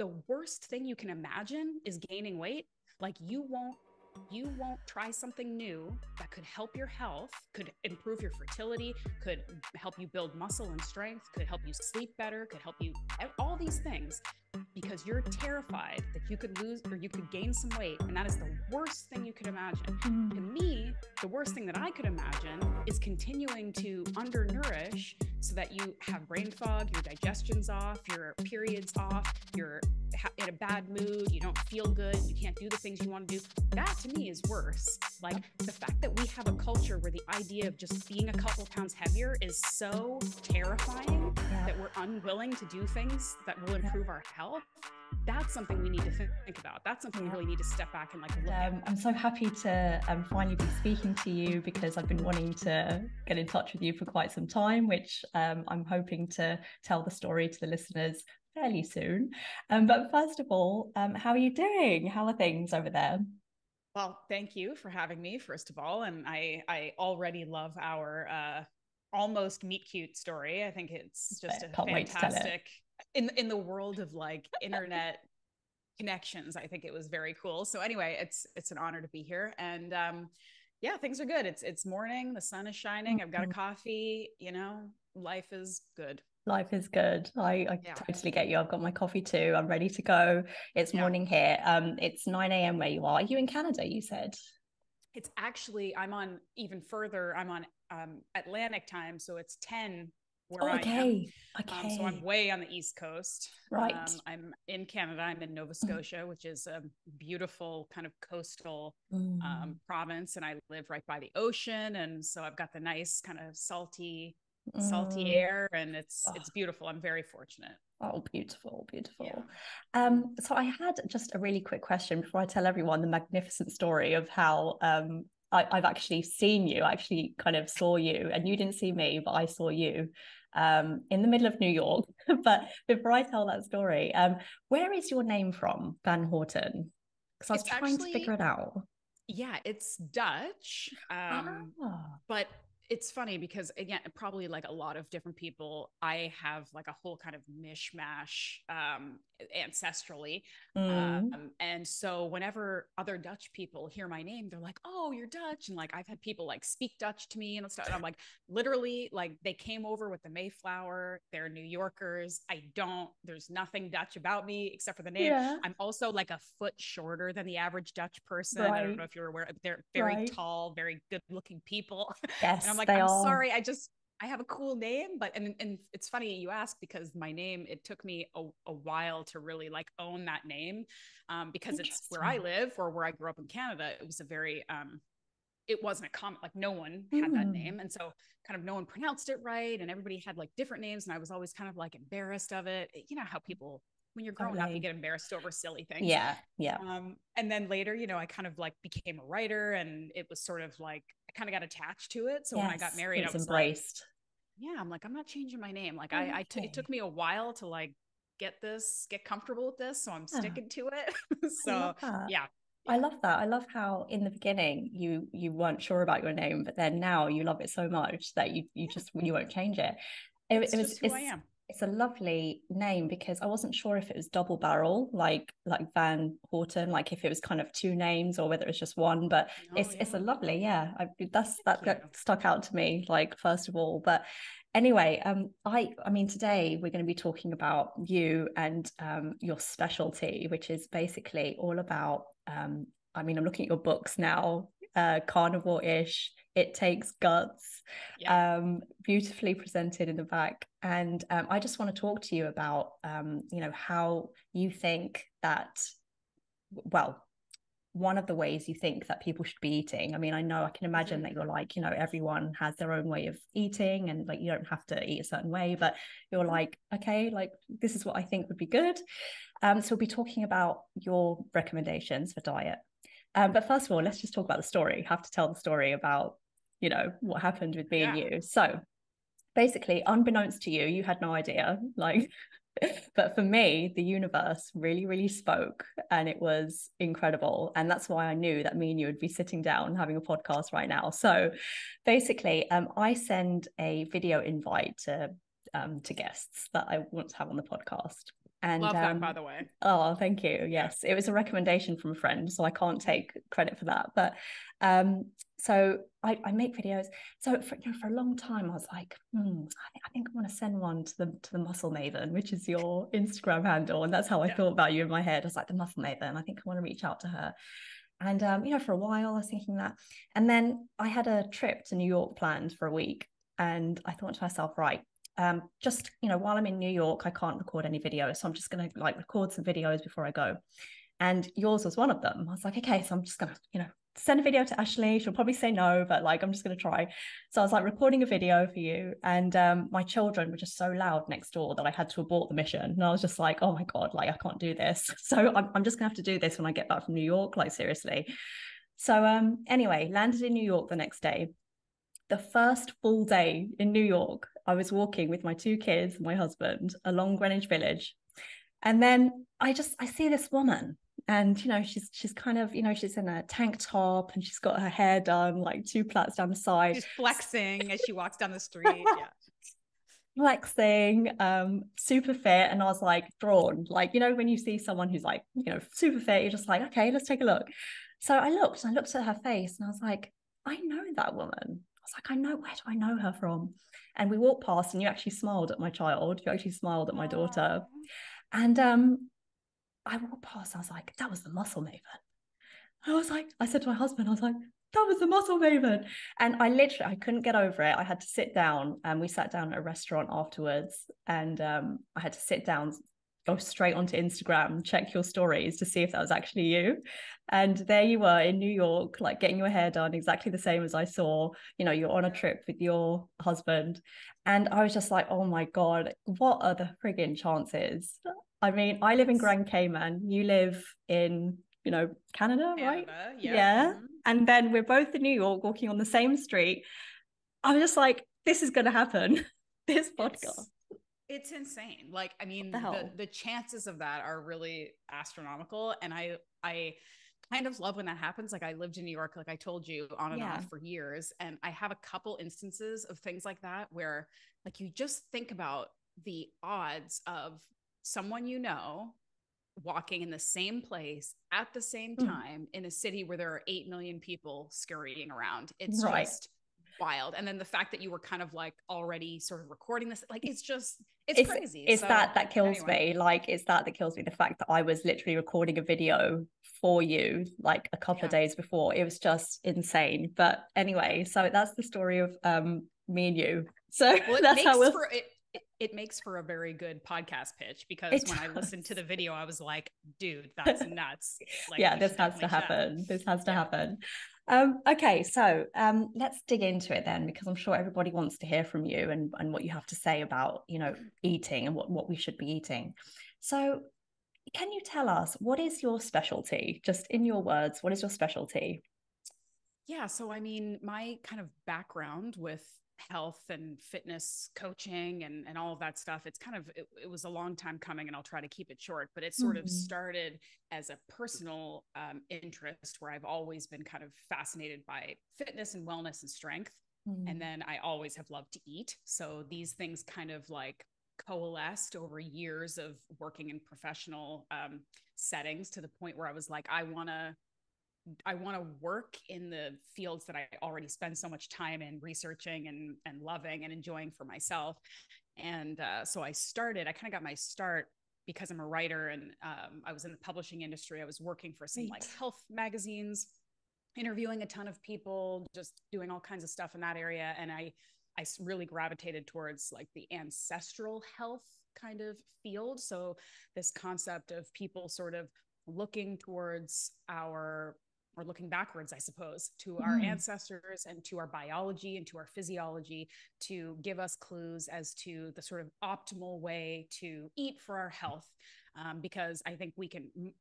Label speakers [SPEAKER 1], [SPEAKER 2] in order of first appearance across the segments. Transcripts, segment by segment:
[SPEAKER 1] the worst thing you can imagine is gaining weight. Like you won't try something new that could help your health, could improve your fertility, could help you build muscle and strength, could help you sleep better, could help you all these things, because you're terrified that you could lose or you could gain some weight. And that is the worst thing you could imagine. To me, the worst thing that I could imagine is continuing to undernourish so that you have brain fog, your digestion's off, your period's off, you're in a bad mood, you don't feel good, you can't do the things you want to do. That to me is worse. Like the fact that we have a culture where the idea of just being a couple pounds heavier is so terrifying that we're unwilling to do things that will improve our health. That's something we need to think about. That's something we really need to step back and like look at.
[SPEAKER 2] I'm so happy to finally be speaking to you, because I've been wanting to get in touch with you for quite some time, which I'm hoping to tell the story to the listeners fairly soon. But first of all, how are you doing? How are things over there?
[SPEAKER 1] Well, thank you for having me, first of all. And I already love our almost meet cute story. I think it's just a fantastic in the world of like internet connections. I think it was very cool. So anyway, it's an honor to be here. And yeah, things are good. It's morning, the sun is shining. I've got a coffee, you know, life is good.
[SPEAKER 2] Life is good. I totally get you. I've got my coffee too. I'm ready to go. It's morning here. It's 9 a.m. where you are. Are you in Canada, you said?
[SPEAKER 1] It's actually, I'm on even further. I'm on Atlantic time. So it's 10 where I am.
[SPEAKER 2] Okay.
[SPEAKER 1] So I'm way on the East Coast.
[SPEAKER 2] Right.
[SPEAKER 1] I'm in Canada. I'm in Nova Scotia, which is a beautiful kind of coastal province. And I live right by the ocean. And so I've got the nice kind of salty air, and it's beautiful. I'm very fortunate.
[SPEAKER 2] Oh, beautiful. So I had just a really quick question before I tell everyone the magnificent story of how I've actually seen you. I actually kind of saw you, and you didn't see me, but I saw you in the middle of New York. But before I tell that story, where is your name from, VanHouten? Because I was trying to figure it out.
[SPEAKER 1] Yeah, it's Dutch. But it's funny because, again, probably like a lot of different people, I have like a whole kind of mishmash ancestrally. And so whenever other Dutch people hear my name, they're like, oh, you're Dutch. And like, I've had people like speak Dutch to me and stuff. And I'm like, literally, like they came over with the Mayflower. They're New Yorkers. There's nothing Dutch about me except for the name. Yeah. I'm also like a foot shorter than the average Dutch person. Right. I don't know if you're aware. They're very tall, very good looking people.
[SPEAKER 2] Yes,
[SPEAKER 1] and I'm like, I'm sorry. I have a cool name, but and it's funny you ask, because my name, it took me a while to really like own that name, because it's where I live, or where I grew up in Canada. It was a very it wasn't a common, like no one had that name, and so kind of no one pronounced it right, and everybody had like different names, and I was always kind of like embarrassed of it. You know how people, when you're growing up, you get embarrassed over silly things.
[SPEAKER 2] Yeah.
[SPEAKER 1] And then later, you know, I kind of like became a writer, and it was sort of like I kind of got attached to it. So when I got married, I was embraced. Like, I'm like, I'm not changing my name. Like it took me a while to like get comfortable with this, so I'm sticking to it. So yeah.
[SPEAKER 2] I love that. I love how in the beginning you weren't sure about your name, but then now you love it so much that you won't change it.
[SPEAKER 1] It's just who I am.
[SPEAKER 2] It's a lovely name, because I wasn't sure if it was double barrel, like VanHouten, like if it was kind of two names or whether it's just one. But it's a lovely, that stuck out to me, like, first of all. But anyway, I mean, today we're going to be talking about you and your specialty, which is basically all about. I mean, I'm looking at your books now. Carnivore-ish, It Takes Guts, beautifully presented in the back. And I just want to talk to you about how you think that, well, one of the ways you think that people should be eating. I mean, I can imagine that you're like, everyone has their own way of eating, and like you don't have to eat a certain way, but you're like, okay, like this is what I think would be good. So we'll be talking about your recommendations for diet. But first of all, let's just talk about the story. You have to tell the story about, what happened with me and you. So basically, unbeknownst to you, you had no idea, like, but for me, the universe really, really spoke, and it was incredible. And that's why I knew that me and you would be sitting down having a podcast right now. So basically, I send a video invite to guests that I want to have on the podcast. And
[SPEAKER 1] love that, by the way.
[SPEAKER 2] Oh, thank you. Yes, it was a recommendation from a friend, so I can't take credit for that. But so I make videos. So for a long time, I was like, I think I want to send one to the Muscle Maven, which is your Instagram handle, and that's how I thought about you in my head. I was like, the Muscle Maven. I think I want to reach out to her. And for a while, I was thinking that, and then I had a trip to New York planned for a week, and I thought to myself, right. Just while I'm in New York, I can't record any videos, so I'm just gonna like record some videos before I go. And yours was one of them. I was like, okay, so I'm just gonna send a video to Ashleigh. She'll probably say no, but like I'm just gonna try. So I was like recording a video for you, and my children were just so loud next door that I had to abort the mission. And I was just like, oh my god, like I can't do this. So I'm just gonna have to do this when I get back from New York, like seriously. So anyway, landed in New York the next day. The first full day in New York, I was walking with my two kids and my husband along Greenwich Village. And then I see this woman, and she's kind of, she's in a tank top and she's got her hair done like two plaits down the side.
[SPEAKER 1] She's flexing as she walks down the street. Yeah.
[SPEAKER 2] Flexing, super fit. And I was like drawn, like, when you see someone who's like, super fit, you're just like, okay, let's take a look. So I looked at her face and I was like, I know that woman. I was like, where do I know her from? And we walked past and you actually smiled at my child. You actually smiled at my daughter. And I walked past, I was like, that was the Muscle Maven. I said to my husband, I was like, that was the Muscle Maven. And I couldn't get over it. I had to sit down, and we sat down at a restaurant afterwards, and I had to sit down, go straight onto Instagram, check your stories to see if that was actually you. And there you were in New York, like getting your hair done exactly the same as I saw. You're on a trip with your husband. And I was just like, oh my God, what are the friggin' chances? I mean, I live in Grand Cayman. You live in, Canada, right? Yeah. Mm-hmm. And then we're both in New York walking on the same street. I was just like, this is going to happen. This podcast.
[SPEAKER 1] It's insane. Like, I mean, the chances of that are really astronomical. And I kind of love when that happens. Like I lived in New York, like I told you, on and off for years. And I have a couple instances of things like that where like you just think about the odds of someone walking in the same place at the same time in a city where there are 8 million people scurrying around. It's just wild. And then the fact that you were kind of like already sort of recording this, like it's crazy.
[SPEAKER 2] It's that kills me. Like it's that kills me. The fact that I was literally recording a video for you like a couple of days before. It was just insane. But anyway, so that's the story of me and you. So that's how
[SPEAKER 1] it makes for a very good podcast pitch, because when I listened to the video, I was like, dude, that's nuts. Like,
[SPEAKER 2] yeah, this has to happen. This has to happen. Okay, so let's dig into it then, because I'm sure everybody wants to hear from you and what you have to say about, eating and what we should be eating. So can you tell us, what is your specialty? Just in your words, what is your specialty?
[SPEAKER 1] Yeah, so I mean, my kind of background with health and fitness coaching and all of that stuff, it's kind of it was a long time coming, and I'll try to keep it short, but it sort of started as a personal interest where I've always been kind of fascinated by fitness and wellness and strength. And then I always have loved to eat, so these things kind of like coalesced over years of working in professional settings, to the point where I was like, I want to work in the fields that I already spend so much time in researching and loving and enjoying for myself. And so I kind of got my start because I'm a writer, and I was in the publishing industry. I was working for some like health magazines, interviewing a ton of people, just doing all kinds of stuff in that area. And I really gravitated towards like the ancestral health kind of field. So this concept of people sort of looking towards or looking backwards, I suppose, to our ancestors and to our biology and to our physiology to give us clues as to the sort of optimal way to eat for our health. Because I think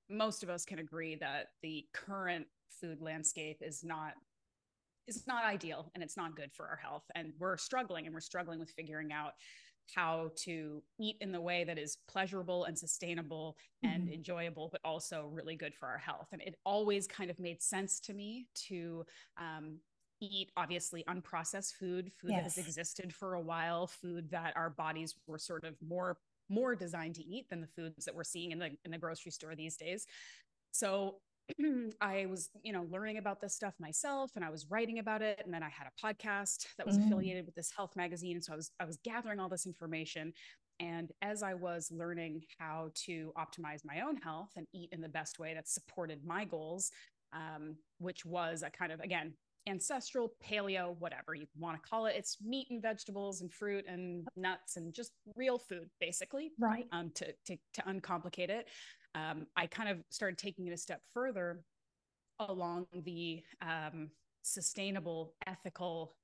[SPEAKER 1] most of us can agree that the current food landscape is not ideal, and it's not good for our health. And we're struggling with figuring out how to eat in the way that is pleasurable and sustainable and enjoyable, but also really good for our health. And it always kind of made sense to me to eat, obviously, unprocessed food that has existed for a while, food that our bodies were sort of more more designed to eat than the foods that we're seeing in the grocery store these days. So I was, learning about this stuff myself, and I was writing about it. And then I had a podcast that was affiliated with this health magazine. And so I was gathering all this information. And as I was learning how to optimize my own health and eat in the best way that supported my goals, which was a kind of, again, ancestral, paleo, whatever you want to call it. It's meat and vegetables and fruit and nuts and just real food, basically,
[SPEAKER 2] right.
[SPEAKER 1] To uncomplicate it. I kind of started taking it a step further along the sustainable, ethical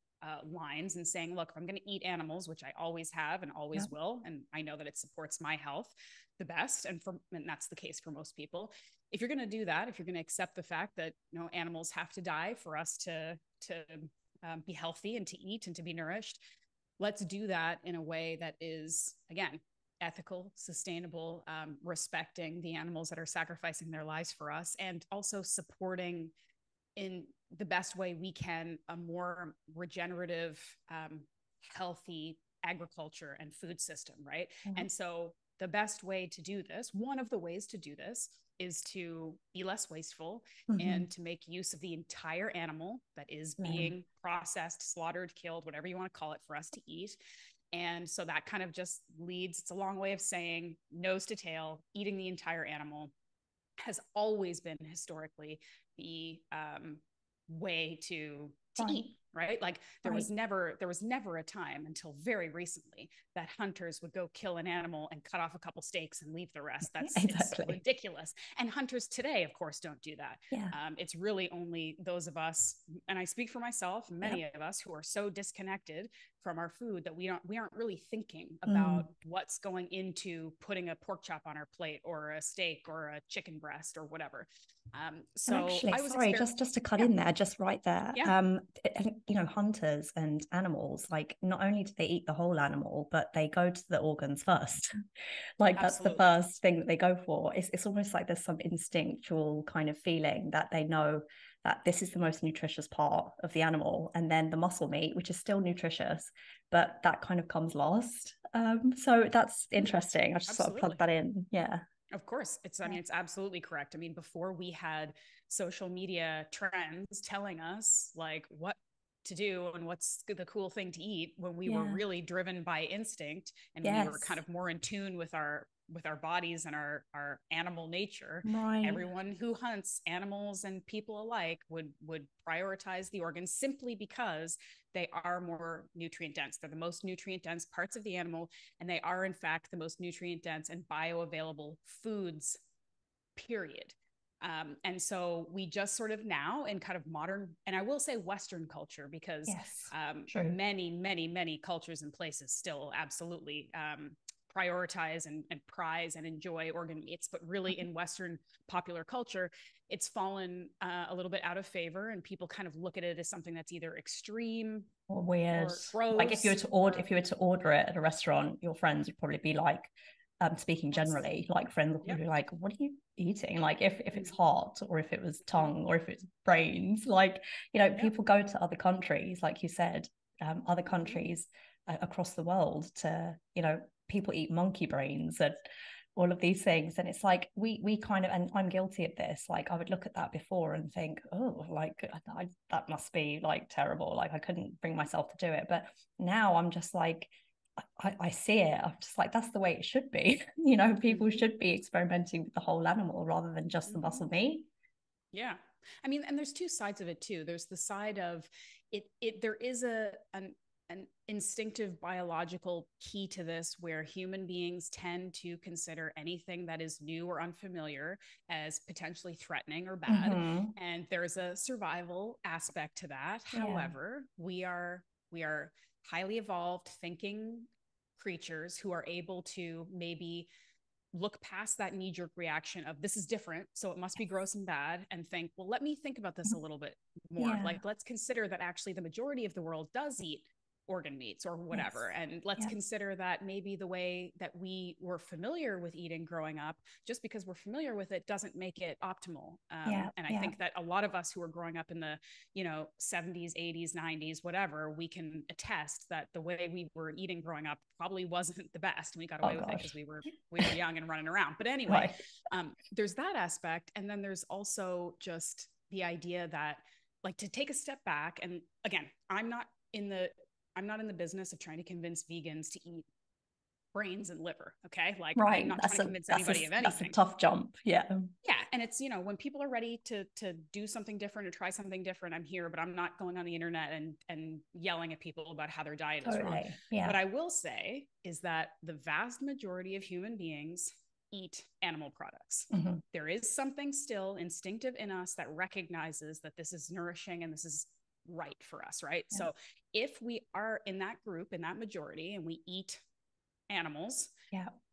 [SPEAKER 1] lines, and saying, look, if I'm going to eat animals, which I always have and always will, and I know that it supports my health the best, and that's the case for most people. If you're going to do that, if you're going to accept the fact that animals have to die for us to be healthy and to eat and to be nourished, let's do that in a way that is, again, ethical, sustainable, respecting the animals that are sacrificing their lives for us, and also supporting in the best way we can a more regenerative, healthy agriculture and food system, right? And so the best way to do this, one of the ways to do this, is to be less wasteful and to make use of the entire animal that is being processed, slaughtered, killed, whatever you want to call it, for us to eat. And so that kind of just leads, it's a long way of saying, nose to tail, eating the entire animal has always been historically the way to eat, right? Like there was never a time until very recently that hunters would go kill an animal and cut off a couple steaks and leave the rest. That's It's ridiculous. And hunters today, of course, don't do that. It's really only those of us, and I speak for myself, many of us, who are so disconnected from our food that we aren't really thinking about what's going into putting a pork chop on our plate, or a steak, or a chicken breast, or whatever. So
[SPEAKER 2] actually,
[SPEAKER 1] I was
[SPEAKER 2] just to cut in there, just right there. Hunters and animals, like, not only do they eat the whole animal, but they go to the organs first. Like, that's the first thing that they go for. It's almost like there's some instinctual kind of feeling that they know that this is the most nutritious part of the animal, and then the muscle meat, which is still nutritious, but that kind of comes last. So that's interesting. I just sort of plugged that in. Yeah.
[SPEAKER 1] Of course. It's absolutely correct. I mean, before we had social media trends telling us like what to do and what's the cool thing to eat, when we were really driven by instinct, and we were kind of more in tune with our bodies and our animal nature, everyone who hunts, animals and people alike, would prioritize the organs, simply because they are more nutrient dense. They're the most nutrient dense parts of the animal, and they are in fact the most nutrient dense and bioavailable foods, period. And so we just sort of now, in kind of modern, and I will say Western culture, because many cultures and places still absolutely prioritize and prize and enjoy organ meats, but really in Western popular culture, it's fallen a little bit out of favor, and people kind of look at it as something that's either extreme
[SPEAKER 2] or weird,
[SPEAKER 1] or gross.
[SPEAKER 2] Like if you were to order it at a restaurant, your friends would probably be like, speaking generally, like friends would be like, what are you eating? Like if it's heart, or if it was tongue, or if it's brains, like, people go to other countries, like you said, other countries across the world to, people eat monkey brains and all of these things. And it's like, we kind of, and I'm guilty of this, like I would look at that before and think, oh, like that must be like terrible, like I couldn't bring myself to do it. But now I'm just like, I see it, I'm just like, that's the way it should be. People should be experimenting with the whole animal rather than just the muscle meat.
[SPEAKER 1] Yeah. I mean, and there's two sides of it too. There's the side of it there is an instinctive biological key to this, where human beings tend to consider anything that is new or unfamiliar as potentially threatening or bad. And there's a survival aspect to that. However, we are highly evolved thinking creatures who are able to maybe look past that knee-jerk reaction of this is different, so it must be gross and bad, and think, well, let me think about this a little bit more. Like, let's consider that actually the majority of the world does eat organ meats or whatever.
[SPEAKER 2] Yes.
[SPEAKER 1] And let's consider that maybe the way that we were familiar with eating growing up, just because we're familiar with it doesn't make it optimal. And I think that a lot of us who are growing up in the, 70s, 80s, 90s, whatever, we can attest that the way we were eating growing up probably wasn't the best. And we got away with it because we were young and running around. But anyway, there's that aspect. And then there's also just the idea that, like, to take a step back. And again, I'm not in the business of trying to convince vegans to eat brains and liver. Okay. Like, I'm not trying to convince anybody of anything.
[SPEAKER 2] That's a tough jump. Yeah.
[SPEAKER 1] Yeah. And it's, when people are ready to do something different or try something different, I'm here, but I'm not going on the internet and yelling at people about how their diet is wrong.
[SPEAKER 2] Yeah.
[SPEAKER 1] What I will say is that the vast majority of human beings eat animal products.
[SPEAKER 2] Mm-hmm.
[SPEAKER 1] There is something still instinctive in us that recognizes that this is nourishing and this is right for us, right? Yeah. So if we are in that group, in that majority, and we eat animals,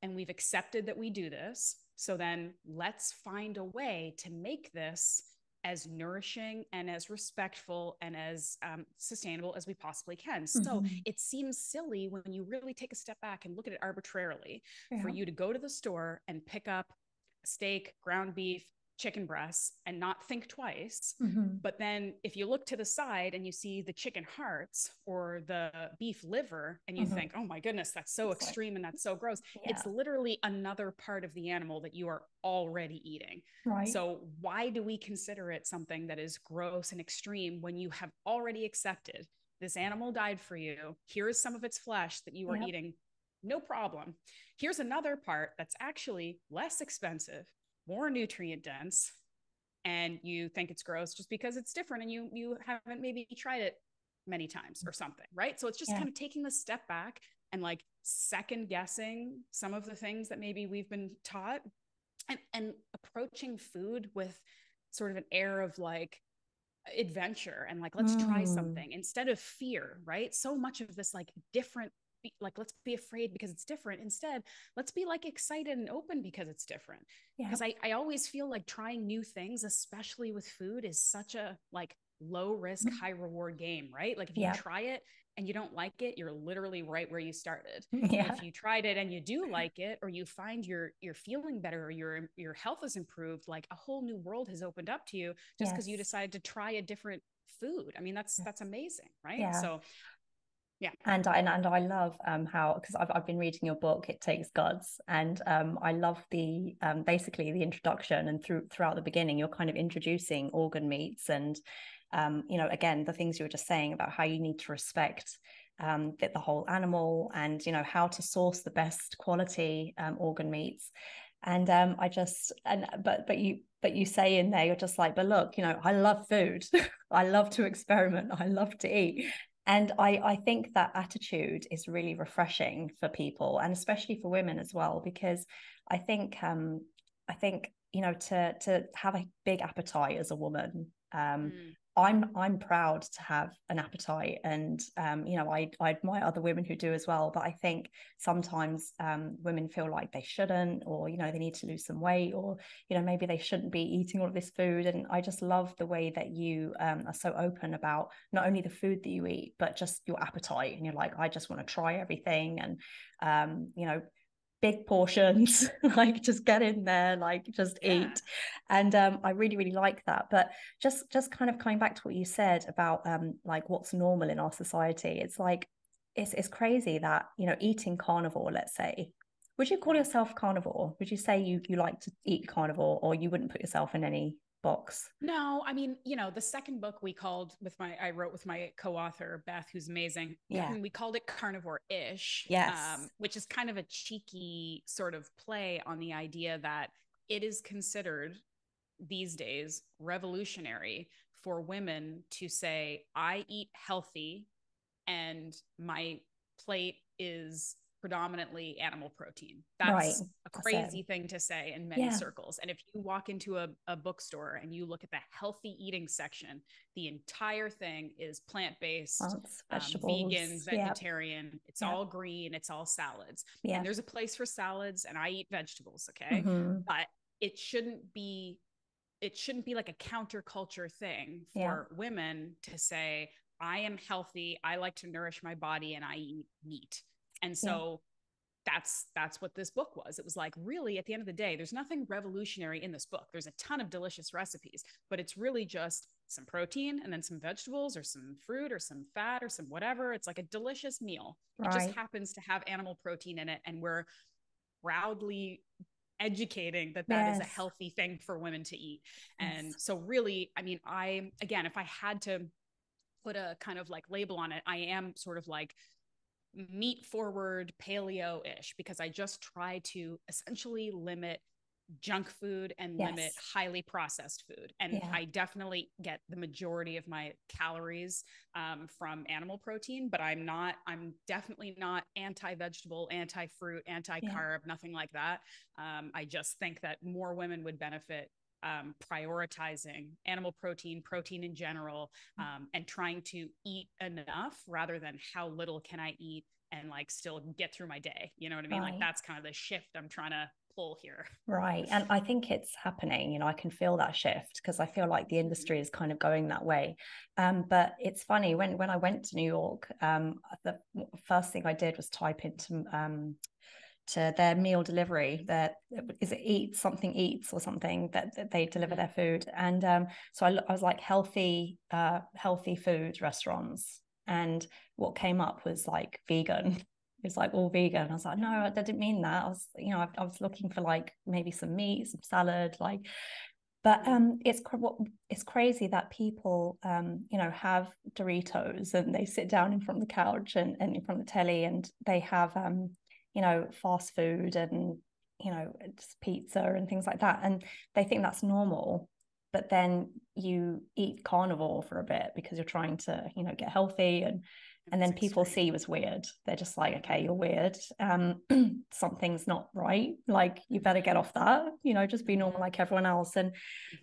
[SPEAKER 1] and we've accepted that we do this, so then let's find a way to make this as nourishing and as respectful and as sustainable as we possibly can. Mm-hmm. So it seems silly when you really take a step back and look at it arbitrarily for you to go to the store and pick up steak, ground beef, chicken breasts and not think twice. Mm-hmm. But then if you look to the side and you see the chicken hearts or the beef liver and you think, oh my goodness, that's so extreme and that's so gross. It's literally another part of the animal that you are already eating. Right. So why do we consider it something that is gross and extreme when you have already accepted this animal died for you? Here is some of its flesh that you are eating. No problem. Here's another part that's actually less expensive, more nutrient dense, and you think it's gross just because it's different and you haven't maybe tried it many times or something, right? So it's just kind of taking the step back and like second guessing some of the things that maybe we've been taught and approaching food with sort of an air of like adventure and like, let's try something instead of fear, right? So much of this like different, like, let's be afraid because it's different. Instead, let's be like excited and open because it's different. Because I always feel like trying new things, especially with food, is such a like low risk, high reward game, right? Like if you try it and you don't like it, you're literally right where you started. If you tried it and you do like it, or you find you're feeling better, or your health has improved, like a whole new world has opened up to you just because you decided to try a different food. I mean, that's amazing, right? So yeah.
[SPEAKER 2] And I love how, because I've been reading your book, It Takes Guts, and I love the basically the introduction, and throughout the beginning you're kind of introducing organ meats and again the things you were just saying about how you need to respect the whole animal and how to source the best quality organ meats. And but you say in there, you're just like, but look, I love food. I love to experiment. I love to eat. And I think that attitude is really refreshing for people, and especially for women as well, because I think to have a big appetite as a woman, I'm proud to have an appetite, and I admire other women who do as well. But I think sometimes women feel like they shouldn't, or they need to lose some weight, or maybe they shouldn't be eating all of this food. And I just love the way that you are so open about not only the food that you eat, but just your appetite. And you're like, I just want to try everything, and big portions, like just get in there, like just eat. And I really, really like that. But just kind of coming back to what you said about like what's normal in our society, it's like it's crazy that eating carnivore, let's say, would you call yourself carnivore? Would you say you like to eat carnivore, or you wouldn't put yourself in any box?
[SPEAKER 1] No, I mean, the second book I wrote with my co-author, Beth, who's amazing.
[SPEAKER 2] Yeah.
[SPEAKER 1] We called it Carnivore-ish,
[SPEAKER 2] yes.
[SPEAKER 1] Which is kind of a cheeky sort of play on the idea that it is considered these days revolutionary for women to say, I eat healthy and my plate is predominantly animal protein. That's a crazy thing to say in many circles. And if you walk into a bookstore and you look at the healthy eating section, the entire thing is plant-based,
[SPEAKER 2] vegetables,
[SPEAKER 1] vegan, vegetarian. It's all green. It's all salads. And there's a place for salads, and I eat vegetables. Okay. But it shouldn't be like a counterculture thing for women to say, I am healthy. I like to nourish my body and I eat meat. And so that's what this book was. It was like, really, at the end of the day, there's nothing revolutionary in this book. There's a ton of delicious recipes, but it's really just some protein and then some vegetables or some fruit or some fat or some whatever. It's like a delicious meal. It just happens to have animal protein in it. And we're proudly educating that is a healthy thing for women to eat. And so really, I mean, again, if I had to put a kind of like label on it, I am sort of like meat forward paleo-ish, because I just try to essentially limit junk food and limit highly processed food. And I definitely get the majority of my calories from animal protein, but I'm definitely not anti-vegetable, anti-fruit, anti-carb, nothing like that. I just think that more women would benefit prioritizing animal protein in general, and trying to eat enough rather than how little can I eat and like still get through my day. You know what I mean? Like that's kind of the shift I'm trying to pull here.
[SPEAKER 2] Right. And I think it's happening, you know, I can feel that shift because I feel like the industry is kind of going that way. But it's funny, when I went to New York, the first thing I did was type into to their meal delivery, that is it Eats or something that they deliver their food. And so I was like healthy food restaurants, and what came up was like vegan. It's like all vegan. I was like, no, I didn't mean that. I was looking for like maybe some meat, some salad, like. But it's crazy that people, have Doritos and they sit down in front of the couch and in front of the telly, and they have, fast food and, just pizza and things like that. And they think that's normal. But then you eat carnivore for a bit because you're trying to, get healthy, and then people see you as weird. They're just like, okay, you're weird. Something's not right. Like, you better get off that, just be normal like everyone else. And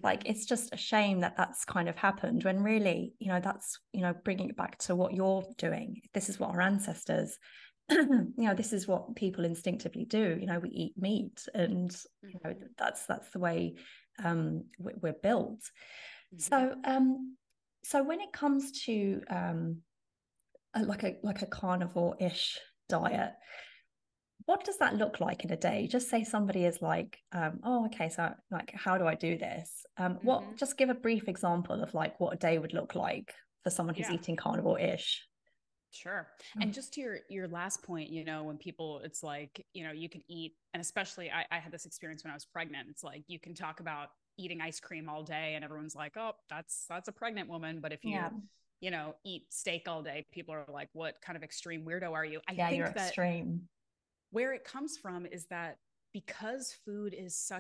[SPEAKER 2] like, it's just a shame that that's kind of happened, when really, that's, bringing it back to what you're doing. This is what our ancestors, this is what people instinctively do. We eat meat, and, that's the way we're built. So when it comes to like a carnivore-ish diet, what does that look like in a day? Just say somebody is like, okay, so like, how do I do this? Just give a brief example of like what a day would look like for someone who's eating carnivore-ish.
[SPEAKER 1] Sure. And just to your last point, when people, it's like, you can eat, and especially I had this experience when I was pregnant. It's like, you can talk about eating ice cream all day and everyone's like, oh, that's a pregnant woman. But if you, eat steak all day, people are like, what kind of extreme weirdo are you? I think
[SPEAKER 2] you're
[SPEAKER 1] that
[SPEAKER 2] extreme.
[SPEAKER 1] Where it comes from is that because food is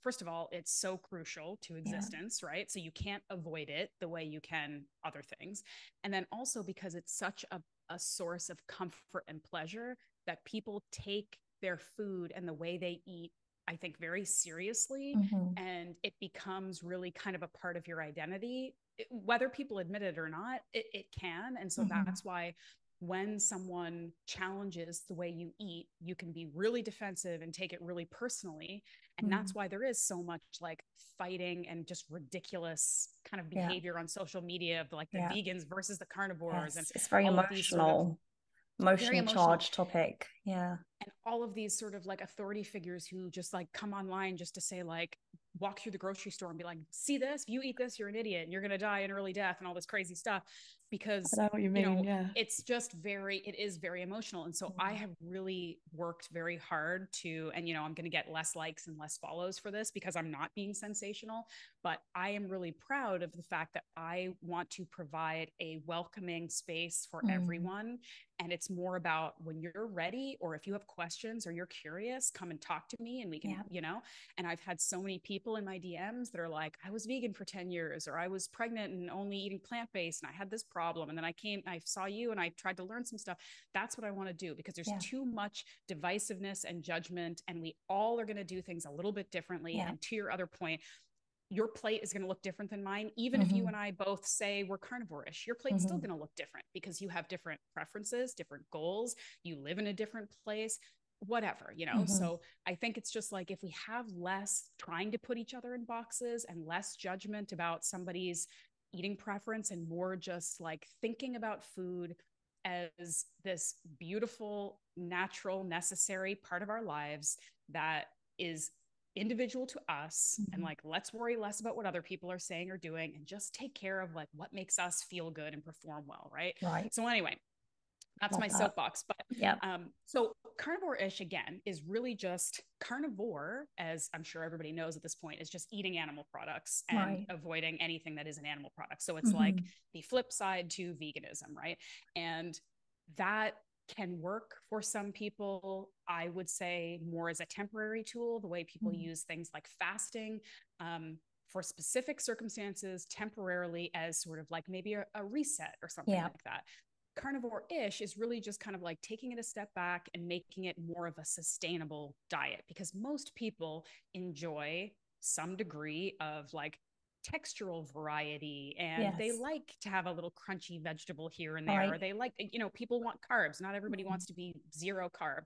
[SPEAKER 1] first of all, it's so crucial to existence, right? So you can't avoid it the way you can other things. And then also because it's such a source of comfort and pleasure, that people take their food and the way they eat, I think, very seriously. And it becomes really kind of a part of your identity, whether people admit it or not, it can. And so that's why when someone challenges the way you eat, you can be really defensive and take it really personally. And that's why there is so much like fighting and just ridiculous kind of behavior on social media of like the vegans versus the carnivores. And
[SPEAKER 2] it's very emotional, emotionally charged topic. And
[SPEAKER 1] all of these sort of like authority figures who just like come online just to say, like, walk through the grocery store and be like, see this, if you eat this, you're an idiot and you're going to die an early death and all this crazy stuff, because
[SPEAKER 2] I know what you mean.
[SPEAKER 1] it's just it is very emotional. And so I have really worked very hard to, and I'm going to get less likes and less follows for this because I'm not being sensational, but I am really proud of the fact that I want to provide a welcoming space for everyone. And it's more about, when you're ready, or if you have questions or you're curious, come and talk to me and we can, and I've had so many people in my DMs that are like, I was vegan for 10 years, or I was pregnant and only eating plant-based and I had this problem. And then I saw you and I tried to learn some stuff. That's what I want to do, because there's too much divisiveness and judgment, and we all are going to do things a little bit differently. And to your other point, your plate is going to look different than mine. Even if you and I both say we're carnivore-ish, your plate's still going to look different because you have different preferences, different goals. You live in a different place, whatever, So I think it's just like, if we have less trying to put each other in boxes and less judgment about somebody's eating preference and more just like thinking about food as this beautiful, natural, necessary part of our lives that is individual to us. And like, let's worry less about what other people are saying or doing and just take care of like what makes us feel good and perform well. Right. So anyway, that's my soapbox. But
[SPEAKER 2] yeah.
[SPEAKER 1] So carnivore-ish, again, is really just carnivore, as I'm sure everybody knows at this point, is just eating animal products and avoiding anything that is an animal product. So it's like the flip side to veganism, right? And that can work for some people. I would say more as a temporary tool, the way people use things like fasting for specific circumstances, temporarily, as sort of like maybe a reset or something like that. Carnivore-ish is really just kind of like taking it a step back and making it more of a sustainable diet, because most people enjoy some degree of like textural variety, and they like to have a little crunchy vegetable here and there, or they like, you know, people want carbs. Not everybody wants to be zero carb.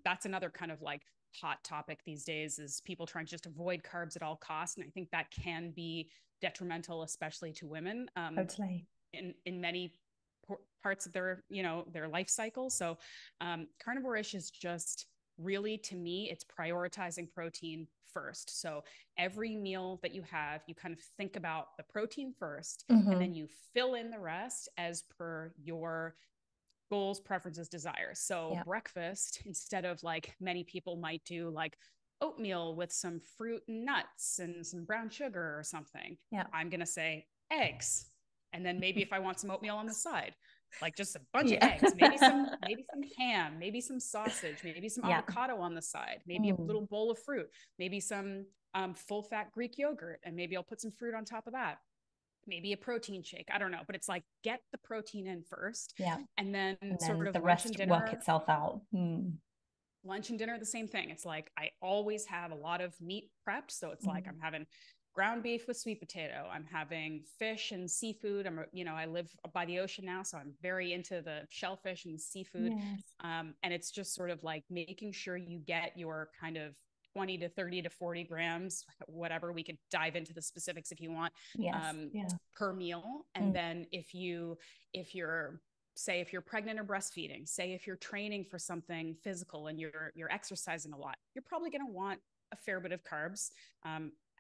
[SPEAKER 1] That's another kind of like hot topic these days, is people trying to just avoid carbs at all costs. And I think that can be detrimental, especially to women.
[SPEAKER 2] Totally.
[SPEAKER 1] In many parts of their, you know, their life cycle. So carnivore-ish is just really, to me, it's prioritizing protein first. So every meal that you have, you kind of think about the protein first, and then you fill in the rest as per your goals, preferences, desires. So breakfast, instead of like many people might do like oatmeal with some fruit and nuts and some brown sugar or something, I'm going to say eggs. And then maybe if I want some oatmeal on the side, like just a bunch of eggs, maybe some ham, maybe some sausage, maybe some avocado on the side, maybe a little bowl of fruit, maybe some full fat Greek yogurt, and maybe I'll put some fruit on top of that. Maybe a protein shake. I don't know, but it's like, get the protein in first. And then sort of
[SPEAKER 2] the
[SPEAKER 1] lunch
[SPEAKER 2] rest
[SPEAKER 1] and dinner
[SPEAKER 2] work itself out.
[SPEAKER 1] Lunch and dinner, the same thing. It's like, I always have a lot of meat prepped. So it's like, I'm having ground beef with sweet potato. I'm having fish and seafood. You know, I live by the ocean now, so I'm very into the shellfish and seafood. And it's just sort of like making sure you get your kind of 20 to 30 to 40 grams, whatever. We could dive into the specifics if you want, per meal. And then if you're pregnant or breastfeeding, say if you're training for something physical and you're exercising a lot, you're probably going to want a fair bit of carbs.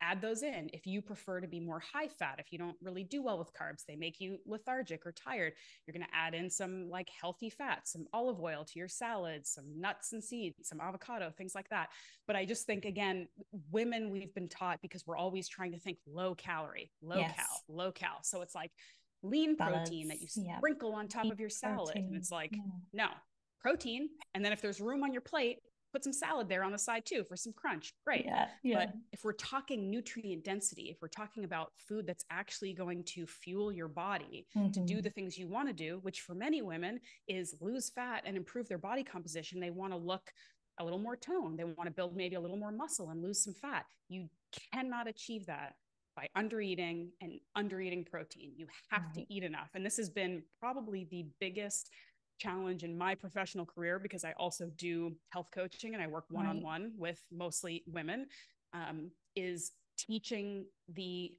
[SPEAKER 1] Add those in. If you prefer to be more high fat, if you don't really do well with carbs, they make you lethargic or tired, you're going to add in some like healthy fats, some olive oil to your salads, some nuts and seeds, some avocado, things like that. But I just think, again, women, we've been taught, because we're always trying to think low calorie, low cal. So it's like lean protein that you sprinkle on top of your salad. And it's like, no, protein. And then if there's room on your plate, put some salad there on the side too for some crunch. Great. But if we're talking nutrient density, if we're talking about food that's actually going to fuel your body to do the things you want to do, which for many women is lose fat and improve their body composition, they want to look a little more toned, they want to build maybe a little more muscle and lose some fat. You cannot achieve that by undereating protein. You have to eat enough. And this has been probably the biggest challenge in my professional career, because I also do health coaching and I work one-on-one with mostly women, is teaching the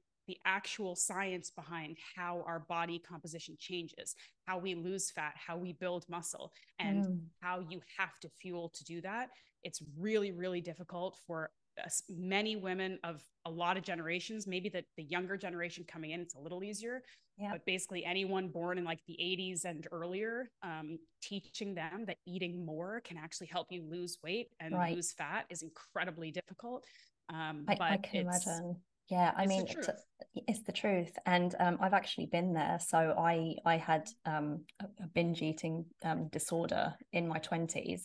[SPEAKER 1] actual science behind how our body composition changes, how we lose fat, how we build muscle, and how you have to fuel to do that. It's really, really difficult for many women of a lot of generations. Maybe the younger generation coming in, it's a little easier, but basically anyone born in like the 80s and earlier, teaching them that eating more can actually help you lose weight and lose fat is incredibly difficult.
[SPEAKER 2] I can imagine. Yeah, I mean, it's the truth. And I've actually been there. So I had a binge eating disorder in my 20s.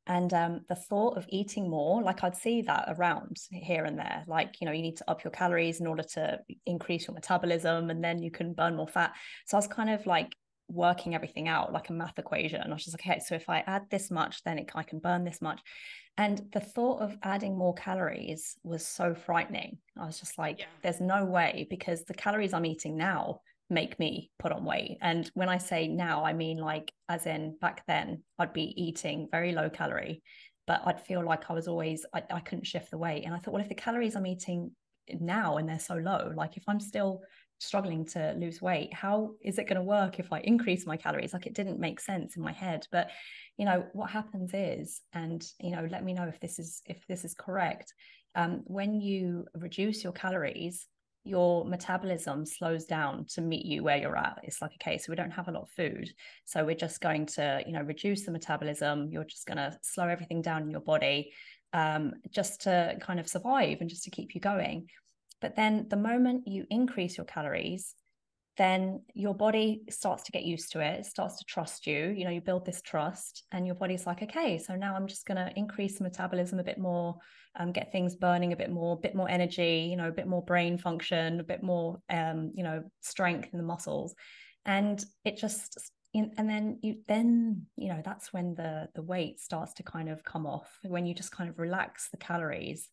[SPEAKER 2] And the thought of eating more, like I'd see that around here and there, like, you know, you need to up your calories in order to increase your metabolism, and then you can burn more fat. So I was kind of like working everything out like a math equation. And I was just like, okay, so if I add this much, then I can burn this much. And the thought of adding more calories was so frightening. I was just like, there's no way, because the calories I'm eating now make me put on weight. And when I say now, I mean like, as in back then, I'd be eating very low calorie, but I'd feel like I was always, I couldn't shift the weight. And I thought, well, if the calories I'm eating now and they're so low, like if I'm still struggling to lose weight. How is it going to work if I increase my calories? Like, it didn't make sense in my head. But what happens is, and let me know if this is correct. When you reduce your calories, your metabolism slows down to meet you where you're at. It's like, okay, so we don't have a lot of food, so we're just going to reduce the metabolism. You're just going to slow everything down in your body, just to kind of survive and just to keep you going. But then the moment you increase your calories, then your body starts to get used to it. It starts to trust you. You build this trust, and your body's like, okay, so now I'm just going to increase the metabolism a bit more, get things burning a bit more energy, a bit more brain function, a bit more, strength in the muscles. And it just, and then that's when the weight starts to kind of come off, when you just kind of relax the calories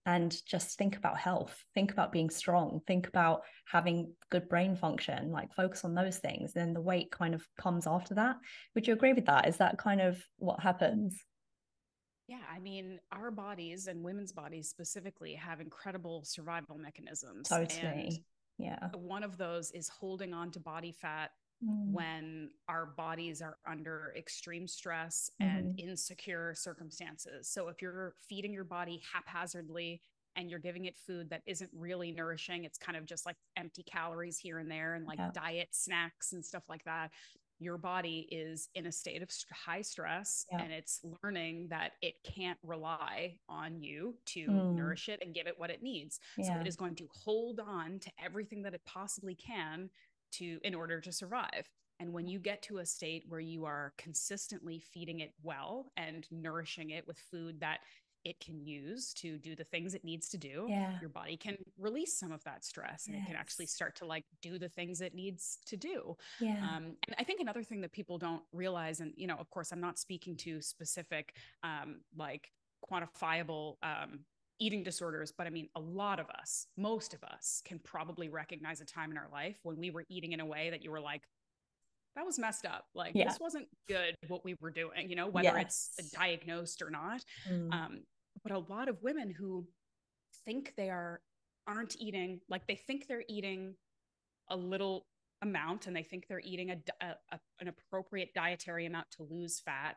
[SPEAKER 2] and just think about health, think about being strong, think about having good brain function, like focus on those things. Then the weight kind of comes after that. Would you agree with that? Is that kind of what happens?
[SPEAKER 1] Yeah, I mean, our bodies, and women's bodies specifically, have incredible survival mechanisms. And
[SPEAKER 2] Totally. Yeah.
[SPEAKER 1] one of those is holding on to body fat when our bodies are under extreme stress and insecure circumstances. So if you're feeding your body haphazardly and you're giving it food that isn't really nourishing, it's kind of just like empty calories here and there, and like diet snacks and stuff like that, your body is in a state of high stress, and it's learning that it can't rely on you to nourish it and give it what it needs. So it is going to hold on to everything that it possibly can in order to survive. And when you get to a state where you are consistently feeding it well and nourishing it with food that it can use to do the things it needs to do, your body can release some of that stress, and it can actually start to like do the things it needs to do. And I think another thing that people don't realize, and of course I'm not speaking to specific like quantifiable eating disorders, but I mean, a lot of us, most of us, can probably recognize a time in our life when we were eating in a way that you were like, that was messed up. Like, this wasn't good what we were doing, whether it's diagnosed or not. But a lot of women who think they aren't eating, like they think they're eating a little amount, and they think they're eating an appropriate dietary amount to lose fat.